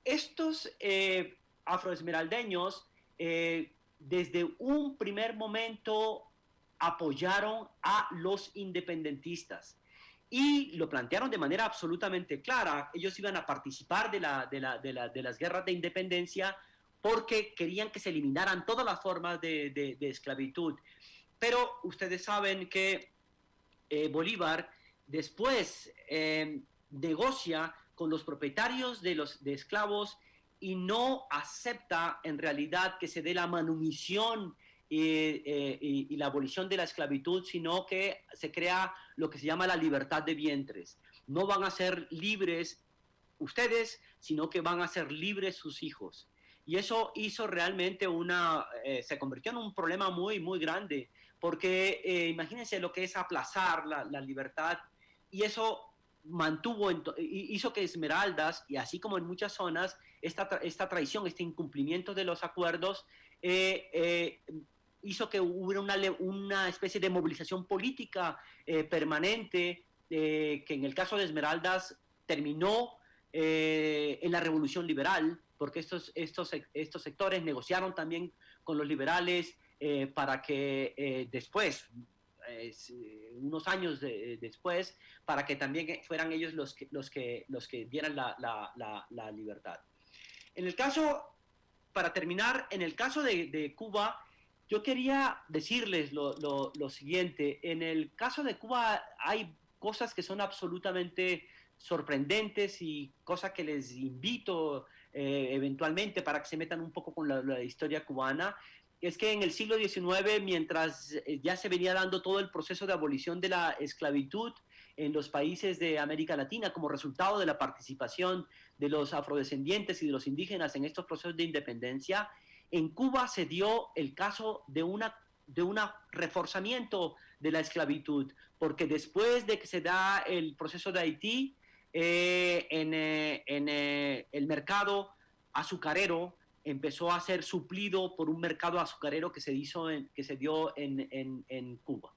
estos afroesmeraldeños desde un primer momento apoyaron a los independentistas y lo plantearon de manera absolutamente clara. Ellos iban a participar de las guerras de independencia porque querían que se eliminaran todas las formas de esclavitud. Pero ustedes saben que Bolívar después negocia con los propietarios de esclavos y no acepta en realidad que se dé la manumisión y la abolición de la esclavitud, sino que se crea lo que se llama la libertad de vientres. No van a ser libres ustedes, sino que van a ser libres sus hijos. Y eso hizo realmente se convirtió en un problema muy, muy grande, porque imagínense lo que es aplazar la libertad, y eso hizo que Esmeraldas, y así como en muchas zonas, esta traición, este incumplimiento de los acuerdos, hizo que hubiera una especie de movilización política permanente, que en el caso de Esmeraldas terminó en la Revolución Liberal, porque estos sectores negociaron también con los liberales para que después, unos años después, para que también fueran ellos los que dieran la libertad. En el caso, para terminar, en el caso de Cuba, yo quería decirles lo siguiente. En el caso de Cuba hay cosas que son absolutamente sorprendentes y cosas que les invito eventualmente para que se metan un poco con la historia cubana. Es que en el siglo XIX, mientras ya se venía dando todo el proceso de abolición de la esclavitud en los países de América Latina como resultado de la participación de los afrodescendientes y de los indígenas en estos procesos de independencia, en Cuba se dio el caso de un reforzamiento de la esclavitud, porque después de que se da el proceso de Haití, en el mercado azucarero empezó a ser suplido por un mercado azucarero que se dio en Cuba.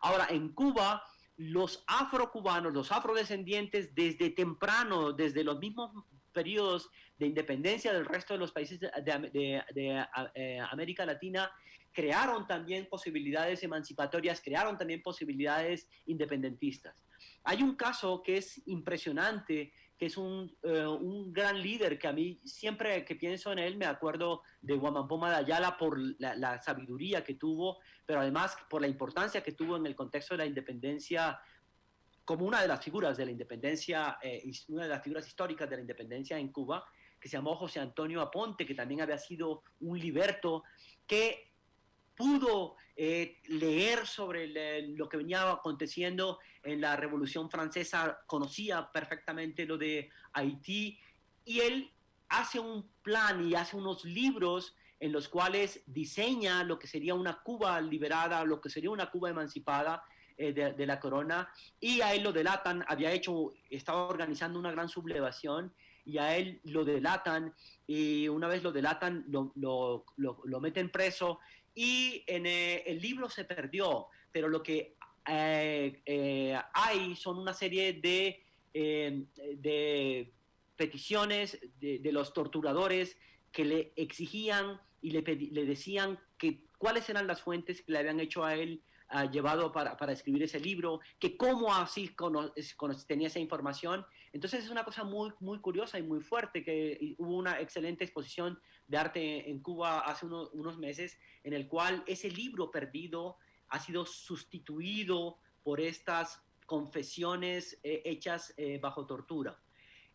Ahora, en Cuba, los afrocubanos, los afrodescendientes, desde temprano, desde los mismos periodos de independencia del resto de los países de América Latina, crearon también posibilidades emancipatorias, crearon también posibilidades independentistas. Hay un caso que es impresionante, que es un gran líder que a mí siempre que pienso en él me acuerdo de Huamampoma de Ayala por la sabiduría que tuvo, pero además por la importancia que tuvo en el contexto de la independencia, como una de las figuras de la independencia, una de las figuras históricas de la independencia en Cuba, que se llamó José Antonio Aponte, que también había sido un liberto, que pudo leer sobre lo que venía aconteciendo en la Revolución Francesa, conocía perfectamente lo de Haití, y él hace un plan y hace unos libros en los cuales diseña lo que sería una Cuba liberada, lo que sería una Cuba emancipada de la corona, y a él lo delatan, estaba organizando una gran sublevación, y a él lo delatan, y una vez lo delatan, lo meten preso, y en el libro se perdió, pero lo que hay son una serie de peticiones de los torturadores que le exigían y le decían que cuáles eran las fuentes que le habían hecho a él llevado para escribir ese libro, que cómo así tenía esa información. Entonces es una cosa muy, muy curiosa y muy fuerte, que hubo una excelente exposición de arte en Cuba hace unos meses, en el cual ese libro perdido ha sido sustituido por estas confesiones hechas bajo tortura.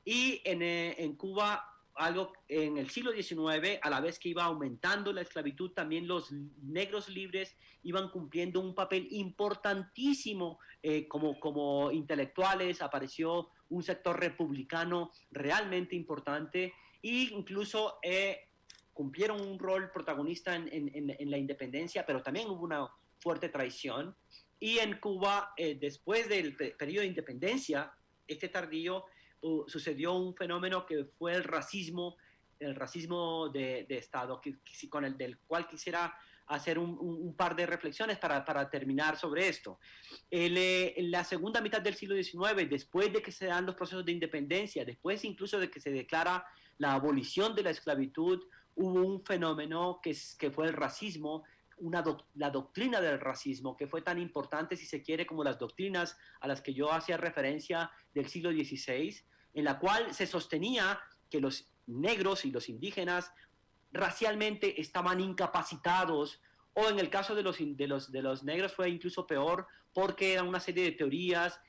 Y en Cuba, algo en el siglo XIX, a la vez que iba aumentando la esclavitud, también los negros libres iban cumpliendo un papel importantísimo como intelectuales. Apareció un sector republicano realmente importante e incluso cumplieron un rol protagonista en la independencia, pero también hubo una fuerte traición. Y en Cuba, después del periodo de independencia, tardío, sucedió un fenómeno que fue el racismo de Estado, del cual quisiera hacer un par de reflexiones para terminar sobre esto. En la segunda mitad del siglo XIX, después de que se dan los procesos de independencia, después incluso de que se declara la abolición de la esclavitud, hubo un fenómeno que fue el racismo, la doctrina del racismo, que fue tan importante, si se quiere, como las doctrinas a las que yo hacía referencia del siglo XVI, en la cual se sostenía que los negros y los indígenas racialmente estaban incapacitados, o en el caso de los negros fue incluso peor, porque eran una serie de teorías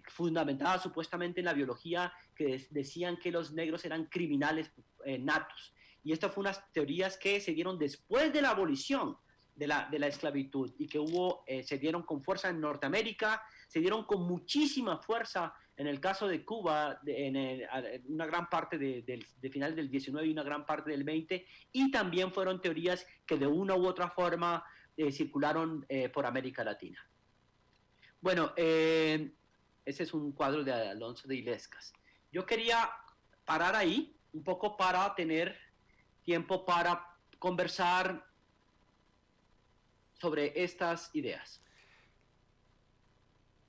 fundamentadas supuestamente en la biología que decían que los negros eran criminales natos. Y estas fueron unas teorías que se dieron después de la abolición de la esclavitud, y que se dieron con fuerza en Norteamérica, se dieron con muchísima fuerza en el caso de Cuba, en una gran parte de final del 19 y una gran parte del 20, y también fueron teorías que de una u otra forma circularon por América Latina. Bueno, ese es un cuadro de Alonso de Illescas. Yo quería parar ahí un poco para tener tiempo para conversar sobre estas ideas.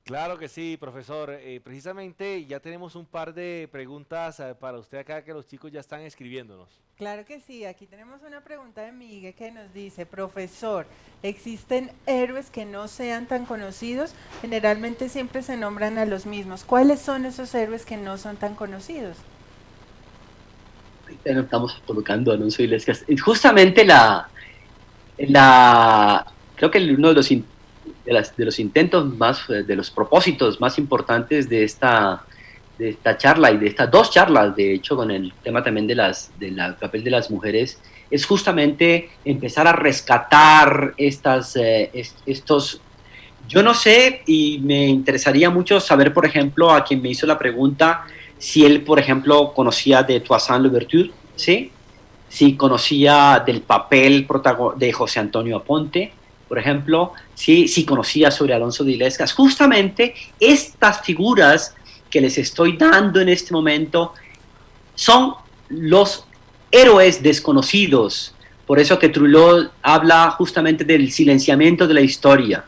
Claro que sí, profesor. Precisamente ya tenemos un par de preguntas para usted acá, que los chicos ya están escribiéndonos. Claro que sí, aquí tenemos una pregunta de Miguel que nos dice: profesor, ¿existen héroes que no sean tan conocidos? Generalmente siempre se nombran a los mismos. ¿Cuáles son esos héroes que no son tan conocidos? Ahorita estamos colocando a Alonso Illescas. Justamente creo que uno de los intentos de los propósitos más importantes de esta charla, y de estas dos charlas, de hecho, con el tema también del papel de las mujeres, es justamente empezar a rescatar estos. Yo no sé, y me interesaría mucho saber, por ejemplo, a quien me hizo la pregunta, si él, por ejemplo, conocía de Toussaint Louverture, ¿sí? Si conocía del papel de José Antonio Aponte, por ejemplo, si conocía sobre Alonso de Illescas. Justamente estas figuras que les estoy dando en este momento son los héroes desconocidos. Por eso que Trullo habla justamente del silenciamiento de la historia.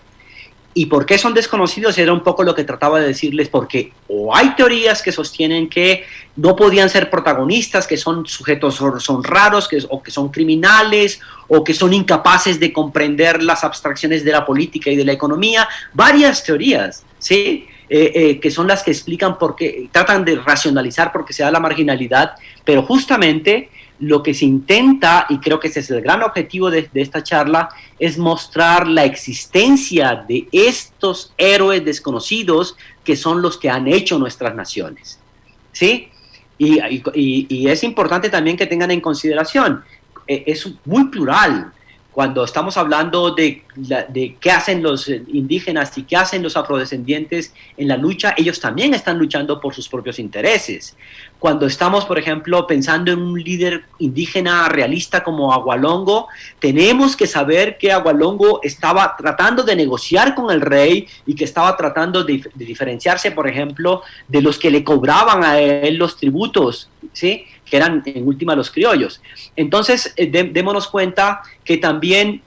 ¿Y por qué son desconocidos? Era un poco lo que trataba de decirles, porque o hay teorías que sostienen que no podían ser protagonistas, que son sujetos, son raros, o que son criminales, o que son incapaces de comprender las abstracciones de la política y de la economía. Varias teorías, ¿sí? Que son las que explican por qué, tratan de racionalizar por qué se da la marginalidad, pero justamente lo que se intenta, y creo que ese es el gran objetivo de esta charla, es mostrar la existencia de estos héroes desconocidos que son los que han hecho nuestras naciones, ¿sí? Y es importante también que tengan en consideración, es muy plural. Cuando estamos hablando de qué hacen los indígenas y qué hacen los afrodescendientes en la lucha, ellos también están luchando por sus propios intereses. Cuando estamos, por ejemplo, pensando en un líder indígena realista como Agualongo, tenemos que saber que Agualongo estaba tratando de negociar con el rey y que estaba tratando de diferenciarse, por ejemplo, de los que le cobraban a él los tributos, ¿sí?, que eran en última los criollos. Entonces, démonos cuenta que también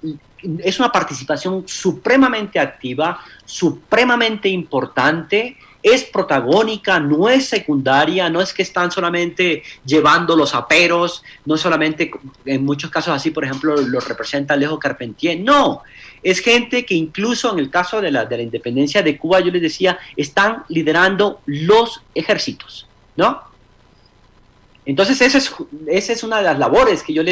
es una participación supremamente activa, supremamente importante, es protagónica, no es secundaria, no es que están solamente llevando los aperos, no solamente, en muchos casos así, por ejemplo, lo representa Alejo Carpentier, no, es gente que incluso en el caso de la independencia de Cuba, yo les decía, están liderando los ejércitos, ¿no? Entonces esa es una de las labores que yo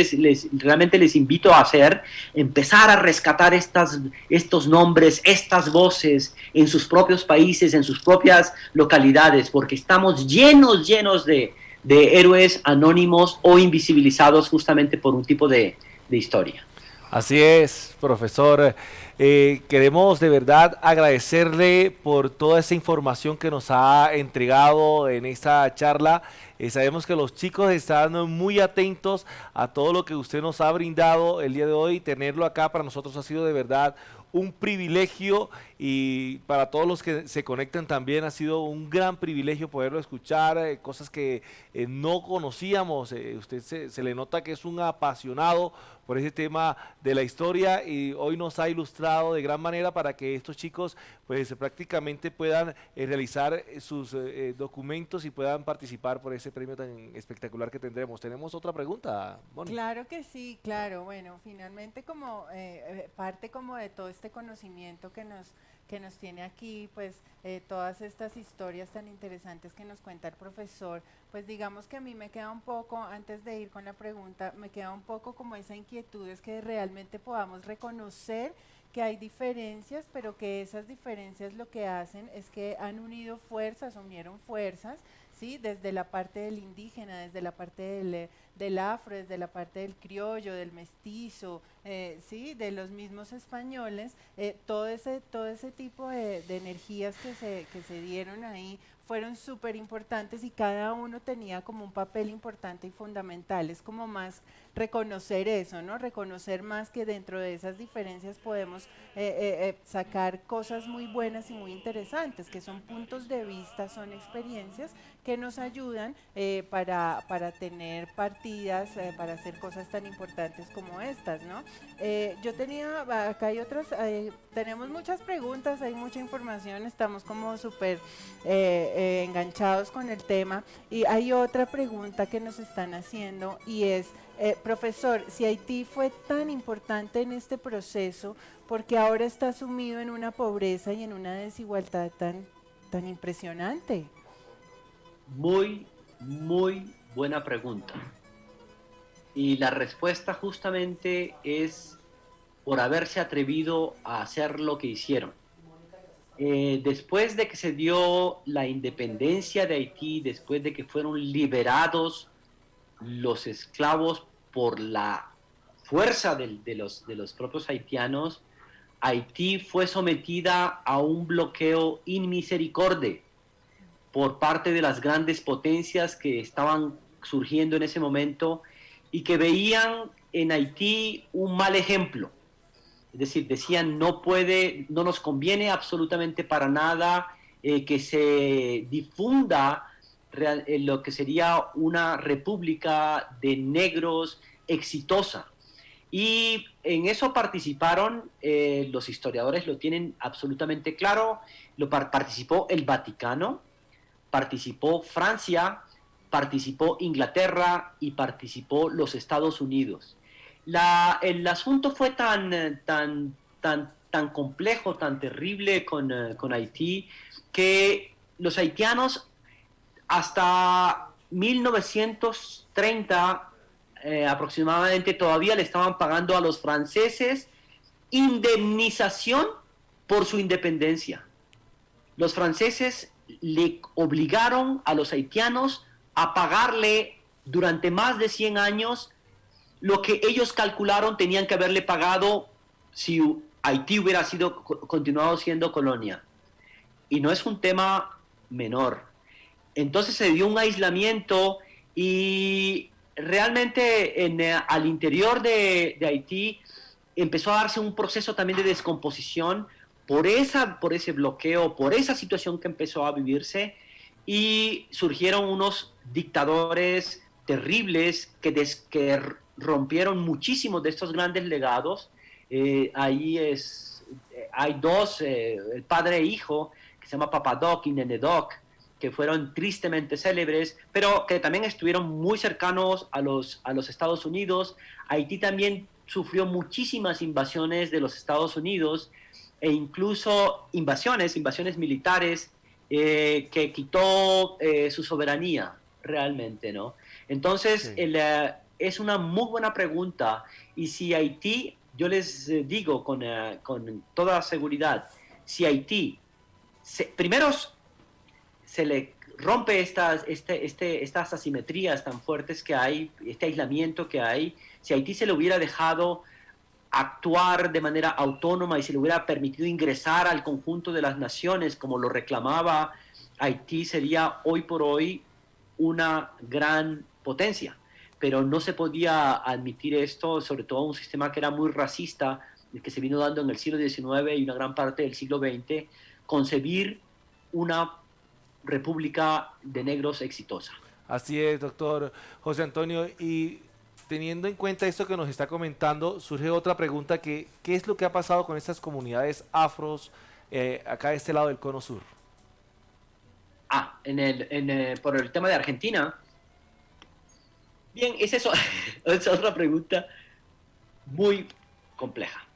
realmente les invito a hacer, empezar a rescatar estos nombres, estas voces en sus propios países, en sus propias localidades, porque estamos llenos de héroes anónimos o invisibilizados justamente por un tipo de historia. Así es, profesor. Queremos de verdad agradecerle por toda esa información que nos ha entregado en esta charla. Sabemos que los chicos están muy atentos a todo lo que usted nos ha brindado el día de hoy. Tenerlo acá para nosotros ha sido de verdad un privilegio, y para todos los que se conectan también ha sido un gran privilegio poderlo escuchar, cosas que no conocíamos. Usted se le nota que es un apasionado por ese tema de la historia, y hoy nos ha ilustrado de gran manera para que estos chicos pues prácticamente puedan realizar sus documentos y puedan participar por ese premio tan espectacular que tendremos. ¿Tenemos otra pregunta, Moni? Claro que sí, claro. Bueno, finalmente como parte como de todo este conocimiento que nos tiene aquí, pues todas estas historias tan interesantes que nos cuenta el profesor, pues digamos que a mí me queda un poco, antes de ir con la pregunta, me queda un poco como esa inquietud, es que realmente podamos reconocer que hay diferencias, pero que esas diferencias lo que hacen es que han unido fuerzas, unieron fuerzas, ¿sí? Desde la parte del indígena, desde la parte del afro, desde la parte del criollo, del mestizo, ¿sí? De los mismos españoles, todo ese tipo de energías que se dieron ahí fueron súper importantes, y cada uno tenía como un papel importante y fundamental. Es como más reconocer eso, ¿no? Reconocer más que dentro de esas diferencias podemos sacar cosas muy buenas y muy interesantes, que son puntos de vista, son experiencias que nos ayudan para tener partidas, para hacer cosas tan importantes como estas, ¿no? Yo tenía, acá hay otras, tenemos muchas preguntas, hay mucha información, estamos como súper enganchados con el tema, y hay otra pregunta que nos están haciendo, y es, profesor, si Haití fue tan importante en este proceso, porque ahora está sumido en una pobreza y en una desigualdad tan impresionante. Muy, muy buena pregunta. Y la respuesta justamente es por haberse atrevido a hacer lo que hicieron. Después de que se dio la independencia de Haití, después de que fueron liberados los esclavos por la fuerza de los propios haitianos, Haití fue sometida a un bloqueo inmisericordia por parte de las grandes potencias que estaban surgiendo en ese momento y que veían en Haití un mal ejemplo. Es decir, decían, no nos conviene absolutamente para nada que se difunda lo que sería una república de negros exitosa. Y en eso participaron, los historiadores lo tienen absolutamente claro, participó el Vaticano, participó Francia, participó Inglaterra y participó los Estados Unidos. El asunto fue tan complejo, tan terrible con Haití, que los haitianos hasta 1930 aproximadamente todavía le estaban pagando a los franceses indemnización por su independencia. Los franceses le obligaron a los haitianos a pagarle durante más de 100 años lo que ellos calcularon tenían que haberle pagado si Haití hubiera continuado siendo colonia. Y no es un tema menor. Entonces se dio un aislamiento, y realmente al interior de Haití empezó a darse un proceso también de descomposición por ese bloqueo, por esa situación que empezó a vivirse, y surgieron unos dictadores terribles que rompieron muchísimos de estos grandes legados. Hay dos, el padre e hijo, que se llama Papadoc y Nenedoc, que fueron tristemente célebres, pero que también estuvieron muy cercanos a los Estados Unidos. Haití también sufrió muchísimas invasiones de los Estados Unidos e incluso invasiones militares que quitó su soberanía realmente, ¿no? Entonces, sí. Es una muy buena pregunta, y si Haití, yo les digo con toda seguridad, si Haití, primero se le rompe estas asimetrías tan fuertes que hay, este aislamiento que hay, si Haití se le hubiera dejado actuar de manera autónoma y se le hubiera permitido ingresar al conjunto de las naciones como lo reclamaba, Haití sería hoy por hoy una gran potencia. Pero no se podía admitir esto, sobre todo un sistema que era muy racista, el que se vino dando en el siglo XIX y una gran parte del siglo XX, concebir una república de negros exitosa. Así es, doctor José Antonio, y teniendo en cuenta esto que nos está comentando, surge otra pregunta, ¿qué es lo que ha pasado con estas comunidades afros acá de este lado del Cono Sur? Por el tema de Argentina. Bien, es eso, es otra pregunta muy compleja.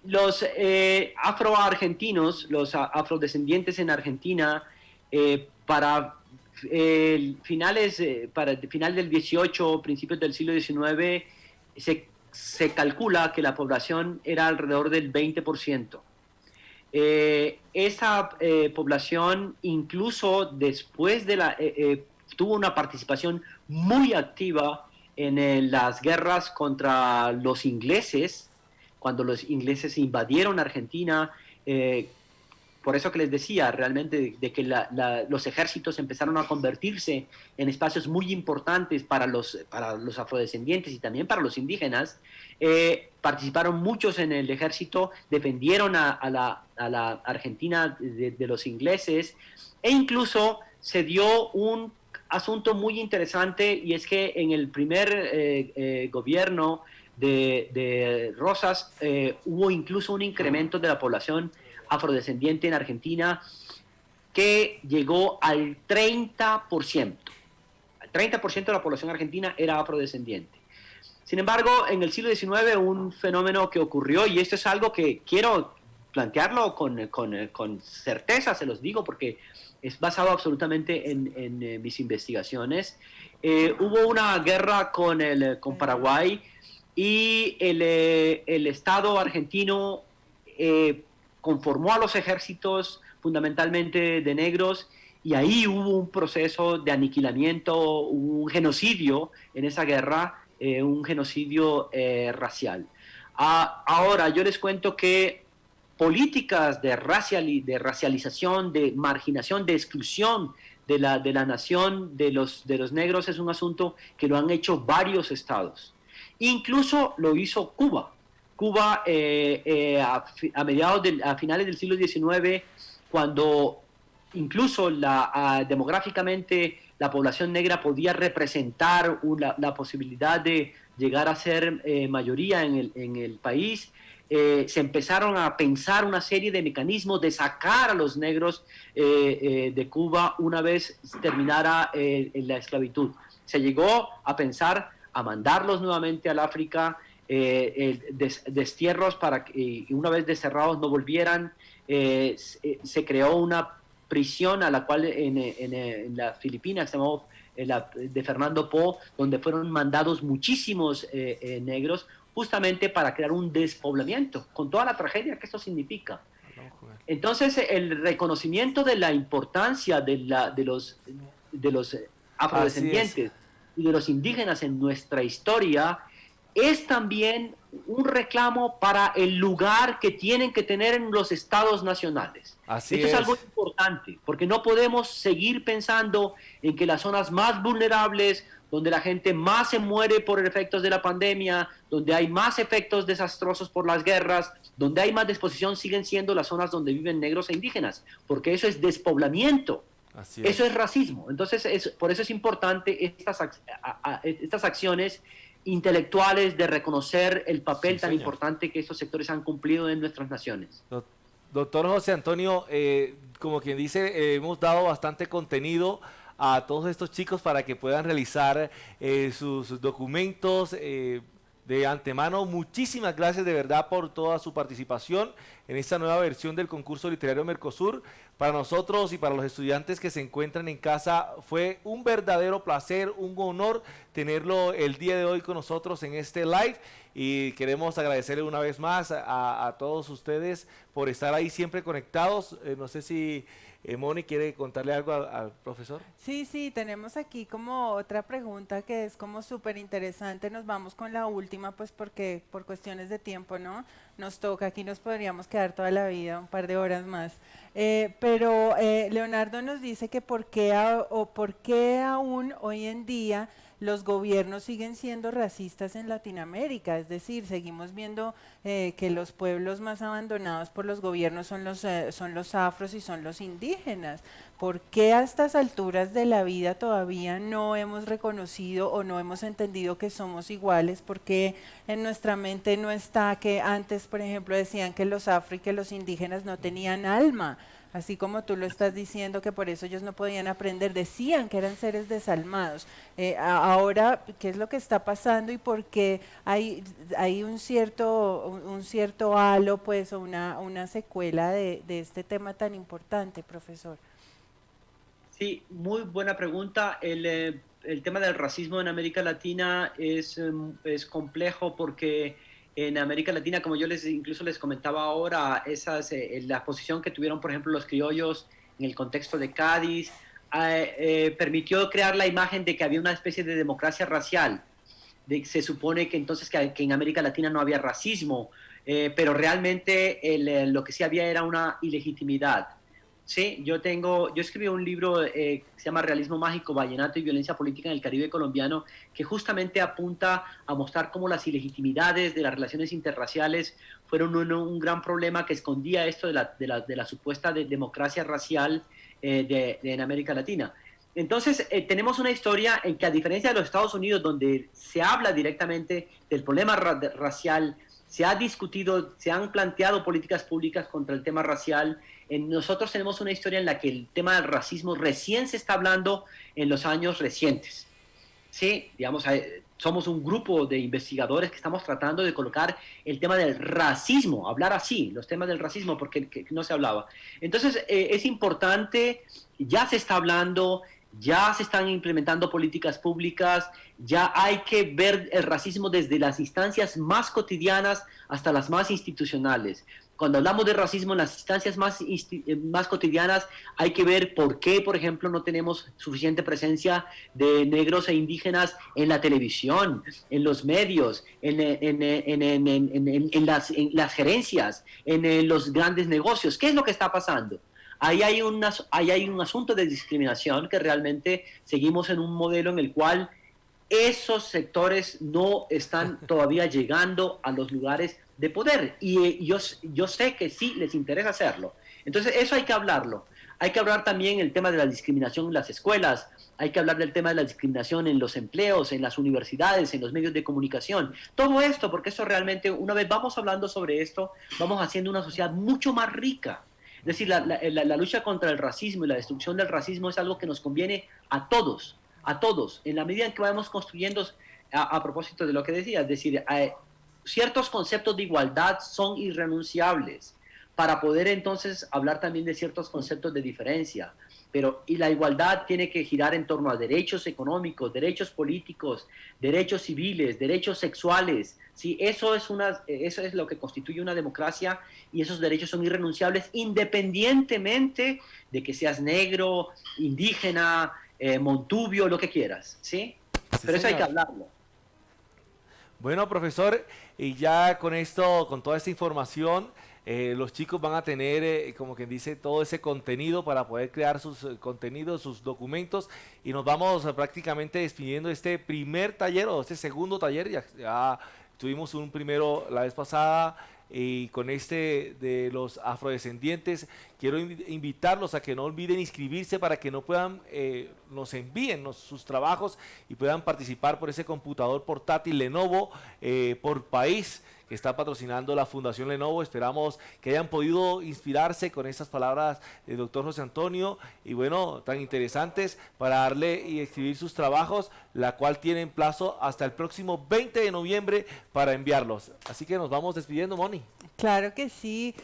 Los afroargentinos, los afrodescendientes en Argentina, para el final del 18, principios del siglo XIX, se calcula que la población era alrededor del 20%. Esa población, incluso después de tuvo una participación muy activa en las guerras contra los ingleses, cuando los ingleses invadieron Argentina. Por eso que les decía realmente de que los ejércitos empezaron a convertirse en espacios muy importantes para los afrodescendientes y también para los indígenas. Participaron muchos en el ejército, defendieron a la Argentina de los ingleses, e incluso se dio un asunto muy interesante, y es que en el primer gobierno de Rosas hubo incluso un incremento de la población afrodescendiente en Argentina que llegó al 30%. El 30% de la población argentina era afrodescendiente. Sin embargo, en el siglo XIX un fenómeno que ocurrió, y esto es algo que quiero plantearlo con certeza, se los digo porque es basado absolutamente en mis investigaciones. Hubo una guerra con Paraguay, y el Estado argentino conformó a los ejércitos fundamentalmente de negros, y ahí hubo un proceso de aniquilamiento, un genocidio en esa guerra, un genocidio racial. Ahora, yo les cuento que políticas de racialización, de marginación, de exclusión de la nación de los negros es un asunto que lo han hecho varios estados. Incluso lo hizo Cuba. Cuba a finales del siglo XIX, cuando incluso demográficamente la población negra podía representar la posibilidad de llegar a ser mayoría en el país, se empezaron a pensar una serie de mecanismos de sacar a los negros de Cuba una vez terminara la esclavitud. Se llegó a pensar a mandarlos nuevamente al África, destierros para que una vez desterrados no volvieran. Se creó una prisión a la cual en las Filipinas se llamó de Fernando Po, donde fueron mandados muchísimos negros, justamente para crear un despoblamiento, con toda la tragedia que esto significa. Entonces, el reconocimiento de la importancia de los afrodescendientes y de los indígenas en nuestra historia es también un reclamo para el lugar que tienen que tener en los estados nacionales. Esto es algo importante, porque no podemos seguir pensando en que las zonas más vulnerables, donde la gente más se muere por efectos de la pandemia, donde hay más efectos desastrosos por las guerras, donde hay más desposesión, siguen siendo las zonas donde viven negros e indígenas, porque eso es despoblamiento. Eso es racismo. Entonces, por eso es importante estas acciones intelectuales de reconocer el papel tan importante que estos sectores han cumplido en nuestras naciones. Doctor José Antonio, como quien dice, hemos dado bastante contenido a todos estos chicos para que puedan realizar sus documentos. De antemano, muchísimas gracias de verdad por toda su participación en esta nueva versión del concurso literario Mercosur. Para nosotros y para los estudiantes que se encuentran en casa fue un verdadero placer, un honor tenerlo el día de hoy con nosotros en este live, y queremos agradecerle una vez más a todos ustedes por estar ahí siempre conectados. No sé si Moni quiere contarle algo al profesor. Sí, tenemos aquí como otra pregunta que es como súper interesante. Nos vamos con la última, pues porque por cuestiones de tiempo, ¿no? Nos toca, aquí nos podríamos quedar toda la vida, un par de horas más. Pero Leonardo nos dice que por qué aún hoy en día los gobiernos siguen siendo racistas en Latinoamérica, es decir, seguimos viendo que los pueblos más abandonados por los gobiernos son los afros y son los indígenas. ¿Por qué a estas alturas de la vida todavía no hemos reconocido o no hemos entendido que somos iguales? ¿Por qué en nuestra mente no está que antes, por ejemplo, decían que los afro y que los indígenas no tenían alma? Así como tú lo estás diciendo, que por eso ellos no podían aprender, decían que eran seres desalmados. Ahora, ¿qué es lo que está pasando y por qué hay un cierto halo, pues, o una secuela de este tema tan importante, profesor? Sí, muy buena pregunta. El tema del racismo en América Latina es complejo porque en América Latina, como yo incluso les comentaba ahora, la posición que tuvieron, por ejemplo, los criollos en el contexto de Cádiz, permitió crear la imagen de que había una especie de democracia racial. Se supone que entonces que en América Latina no había racismo, pero realmente lo que sí había era una ilegitimidad. Sí, yo escribí un libro que se llama Realismo Mágico, Vallenato y Violencia Política en el Caribe Colombiano, que justamente apunta a mostrar cómo las ilegitimidades de las relaciones interraciales fueron un gran problema que escondía esto de la supuesta democracia racial en América Latina. Entonces, tenemos una historia en que, a diferencia de los Estados Unidos, donde se habla directamente del problema racial, se ha discutido, se han planteado políticas públicas contra el tema racial. Nosotros tenemos una historia en la que el tema del racismo recién se está hablando en los años recientes. Sí, digamos, somos un grupo de investigadores que estamos tratando de colocar el tema del racismo, hablar así, los temas del racismo, porque no se hablaba. Entonces, es importante, ya se está hablando, ya se están implementando políticas públicas, ya hay que ver el racismo desde las instancias más cotidianas hasta las más institucionales. Cuando hablamos de racismo en las instancias más cotidianas, hay que ver por qué, por ejemplo, no tenemos suficiente presencia de negros e indígenas en la televisión, en los medios, en las gerencias, en los grandes negocios. ¿Qué es lo que está pasando? Ahí hay un asunto de discriminación que realmente seguimos en un modelo en el cual esos sectores no están todavía llegando a los lugares de poder, y yo sé que sí les interesa hacerlo. Entonces eso hay que hablarlo. Hay que hablar también el tema de la discriminación en las escuelas, hay que hablar del tema de la discriminación en los empleos, en las universidades, en los medios de comunicación. Todo esto, porque eso realmente, una vez vamos hablando sobre esto, vamos haciendo una sociedad mucho más rica. Es decir, la lucha contra el racismo y la destrucción del racismo es algo que nos conviene a todos, en la medida en que vamos construyendo, a propósito de lo que decía, es decir, ciertos conceptos de igualdad son irrenunciables para poder entonces hablar también de ciertos conceptos de diferencia. Y la igualdad tiene que girar en torno a derechos económicos, derechos políticos, derechos civiles, derechos sexuales. ¿Sí? Eso es lo que constituye una democracia, y esos derechos son irrenunciables independientemente de que seas negro, indígena, montubio, lo que quieras. ¿Sí? Pero eso hay que hablarlo. Bueno, profesor, y ya con esto, con toda esta información, los chicos van a tener, como quien dice, todo ese contenido para poder crear sus contenidos, sus documentos, y nos vamos prácticamente despidiendo de este primer taller, o este segundo taller. Ya tuvimos un primero la vez pasada, y con este de los afrodescendientes, quiero invitarlos a que no olviden inscribirse para que no puedan, nos envíen sus trabajos y puedan participar por ese computador portátil Lenovo por país, que está patrocinando la Fundación Lenovo. Esperamos que hayan podido inspirarse con estas palabras del doctor José Antonio y bueno, tan interesantes para darle y escribir sus trabajos, la cual tienen plazo hasta el próximo 20 de noviembre para enviarlos. Así que nos vamos despidiendo, Moni. Claro que sí,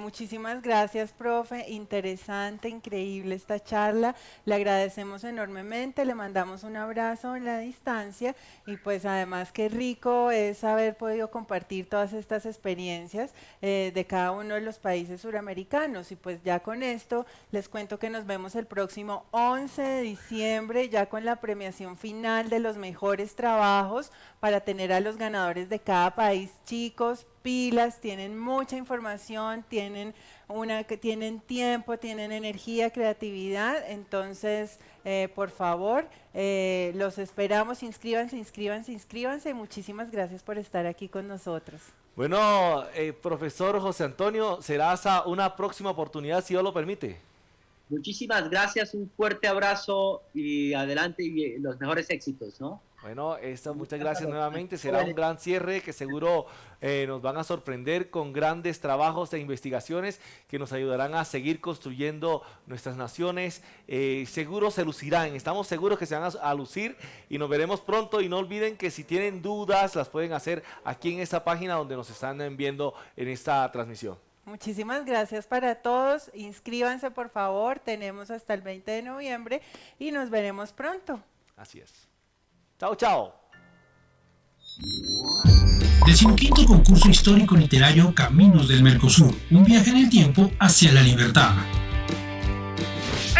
muchísimas gracias, profe, interesante, increíble esta charla, le agradecemos enormemente, le mandamos un abrazo en la distancia y pues además qué rico es haber podido compartir todas estas experiencias de cada uno de los países suramericanos y pues ya con esto les cuento que nos vemos el próximo 11 de diciembre ya con la premiación final de los mejores trabajos para tener a los ganadores de cada país. Chicos, pilas, tienen mucha información, tienen tiempo, tienen energía, creatividad, entonces por favor los esperamos, inscríbanse y muchísimas gracias por estar aquí con nosotros. Bueno, profesor José Antonio, será hasta una próxima oportunidad si Dios lo permite. Muchísimas gracias, un fuerte abrazo y adelante y los mejores éxitos, ¿no? Bueno, muchas gracias nuevamente, será un gran cierre que seguro nos van a sorprender con grandes trabajos e investigaciones que nos ayudarán a seguir construyendo nuestras naciones, seguro se lucirán, estamos seguros que se van a lucir y nos veremos pronto y no olviden que si tienen dudas las pueden hacer aquí en esta página donde nos están viendo en esta transmisión. Muchísimas gracias para todos, inscríbanse por favor, tenemos hasta el 20 de noviembre y nos veremos pronto. Así es. Chao, chao. 15º Concurso Histórico Literario Caminos del Mercosur, un viaje en el tiempo hacia la libertad.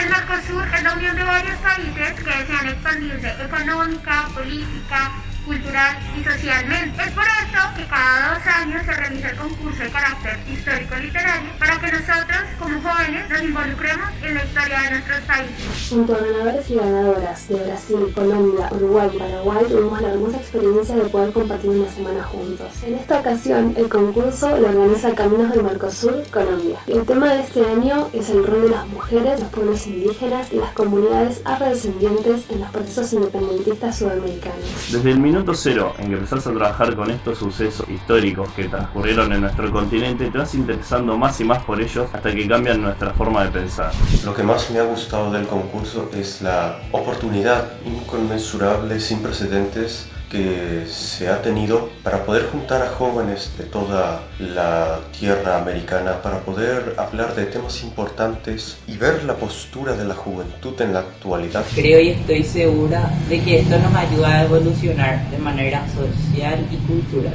El Mercosur es la unión de varios países que desean expandirse económica, política, cultural y socialmente. Es por esto que cada 2 años se realiza el concurso de carácter histórico-literario para que nosotros, como jóvenes, nos involucremos en la historia de nuestros países. Junto a ganadores y ganadoras de Brasil, Colombia, Uruguay y Paraguay tuvimos la hermosa experiencia de poder compartir una semana juntos. En esta ocasión, el concurso lo organiza Caminos del Mercosur, Colombia. El tema de este año es el rol de las mujeres, los pueblos indígenas y las comunidades afrodescendientes en los procesos independentistas sudamericanos. Desde el minuto cero en que empezás a trabajar con estos sucesos históricos que transcurrieron en nuestro continente, te vas interesando más y más por ellos hasta que cambian nuestra forma de pensar. Lo que más me ha gustado del concurso es la oportunidad inconmensurable, sin precedentes, que se ha tenido para poder juntar a jóvenes de toda la tierra americana para poder hablar de temas importantes y ver la postura de la juventud en la actualidad. Creo y estoy segura de que esto nos ayuda a evolucionar de manera social y cultural.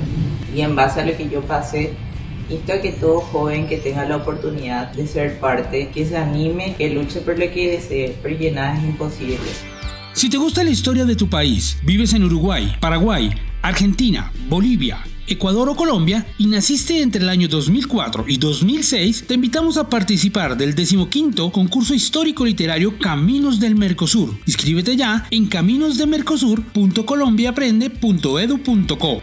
Y en base a lo que yo pasé, insto a que todo joven que tenga la oportunidad de ser parte, que se anime, que luche por lo que desee, porque nada es imposible. Si te gusta la historia de tu país, vives en Uruguay, Paraguay, Argentina, Bolivia, Ecuador o Colombia y naciste entre el año 2004 y 2006, te invitamos a participar del 15º Concurso Histórico Literario Caminos del Mercosur. Inscríbete ya en caminosdemercosur.colombiaaprende.edu.co.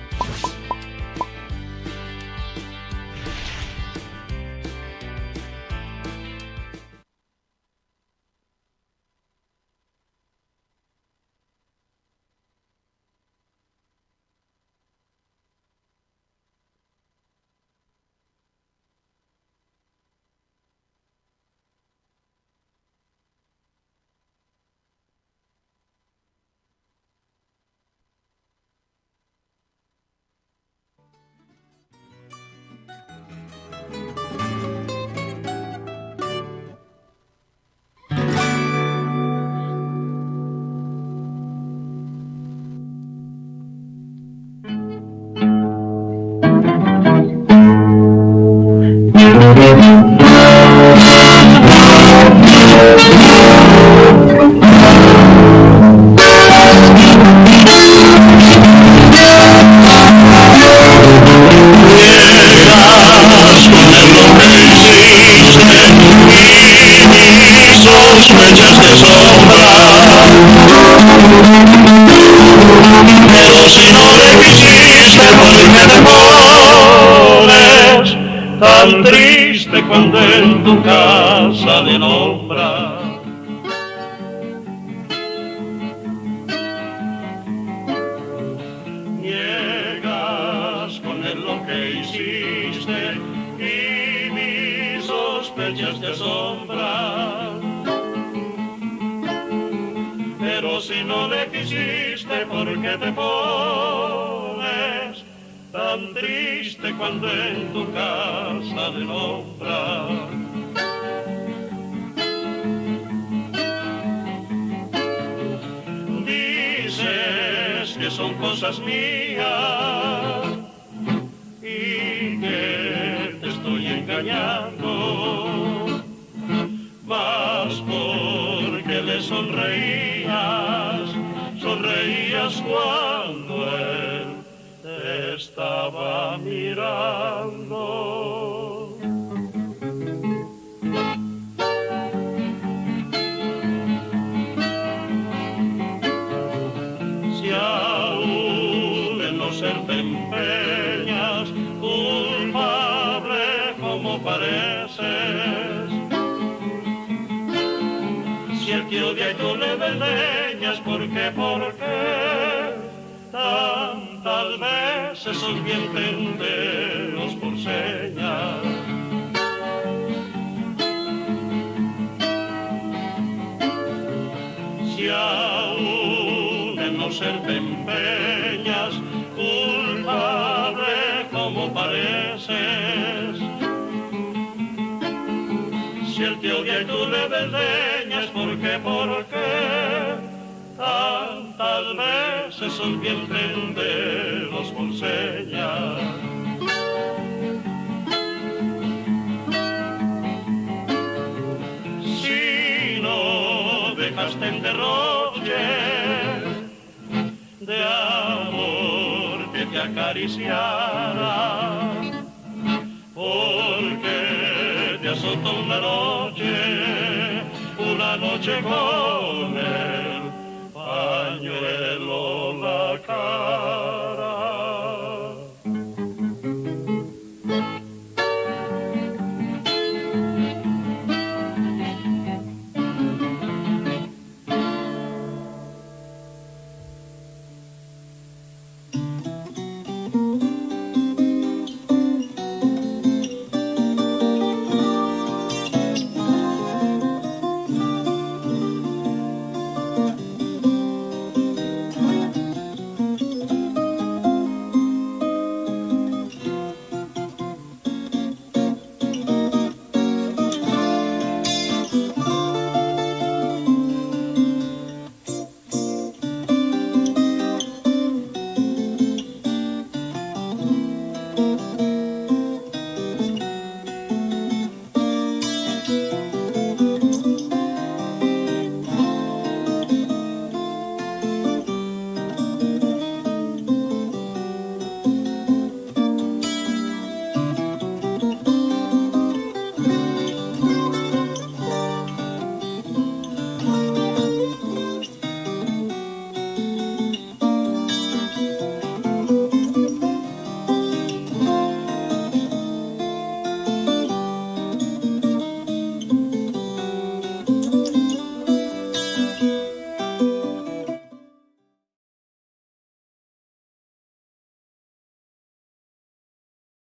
Sospechas de sombra, pero si no le quisiste morirme de pones, tan triste cuando en tu casa de nombra. Niegas con el lo que estrellas te asombran. Pero si no le quisiste, ¿por qué te pones tan triste cuando en tu casa le nombran? Dices que son cosas mías y que te estoy engañando, mas porque le sonreías cuando él te estaba mirando. Si aún en no ser te empeñas, culpable como pareces, si él te odia y tú le desdeñas, ¿por qué tantas veces os bien entenderos por señas? Si aún en no ser te empeñas, culpable como pareces, si él te odia y tú le desdeñas, ¿por qué tantas veces os bien entenderos por señas? Si no dejaste en derroche de amor que te acariciara, porque te azotó una noche con el pañuelo la cara.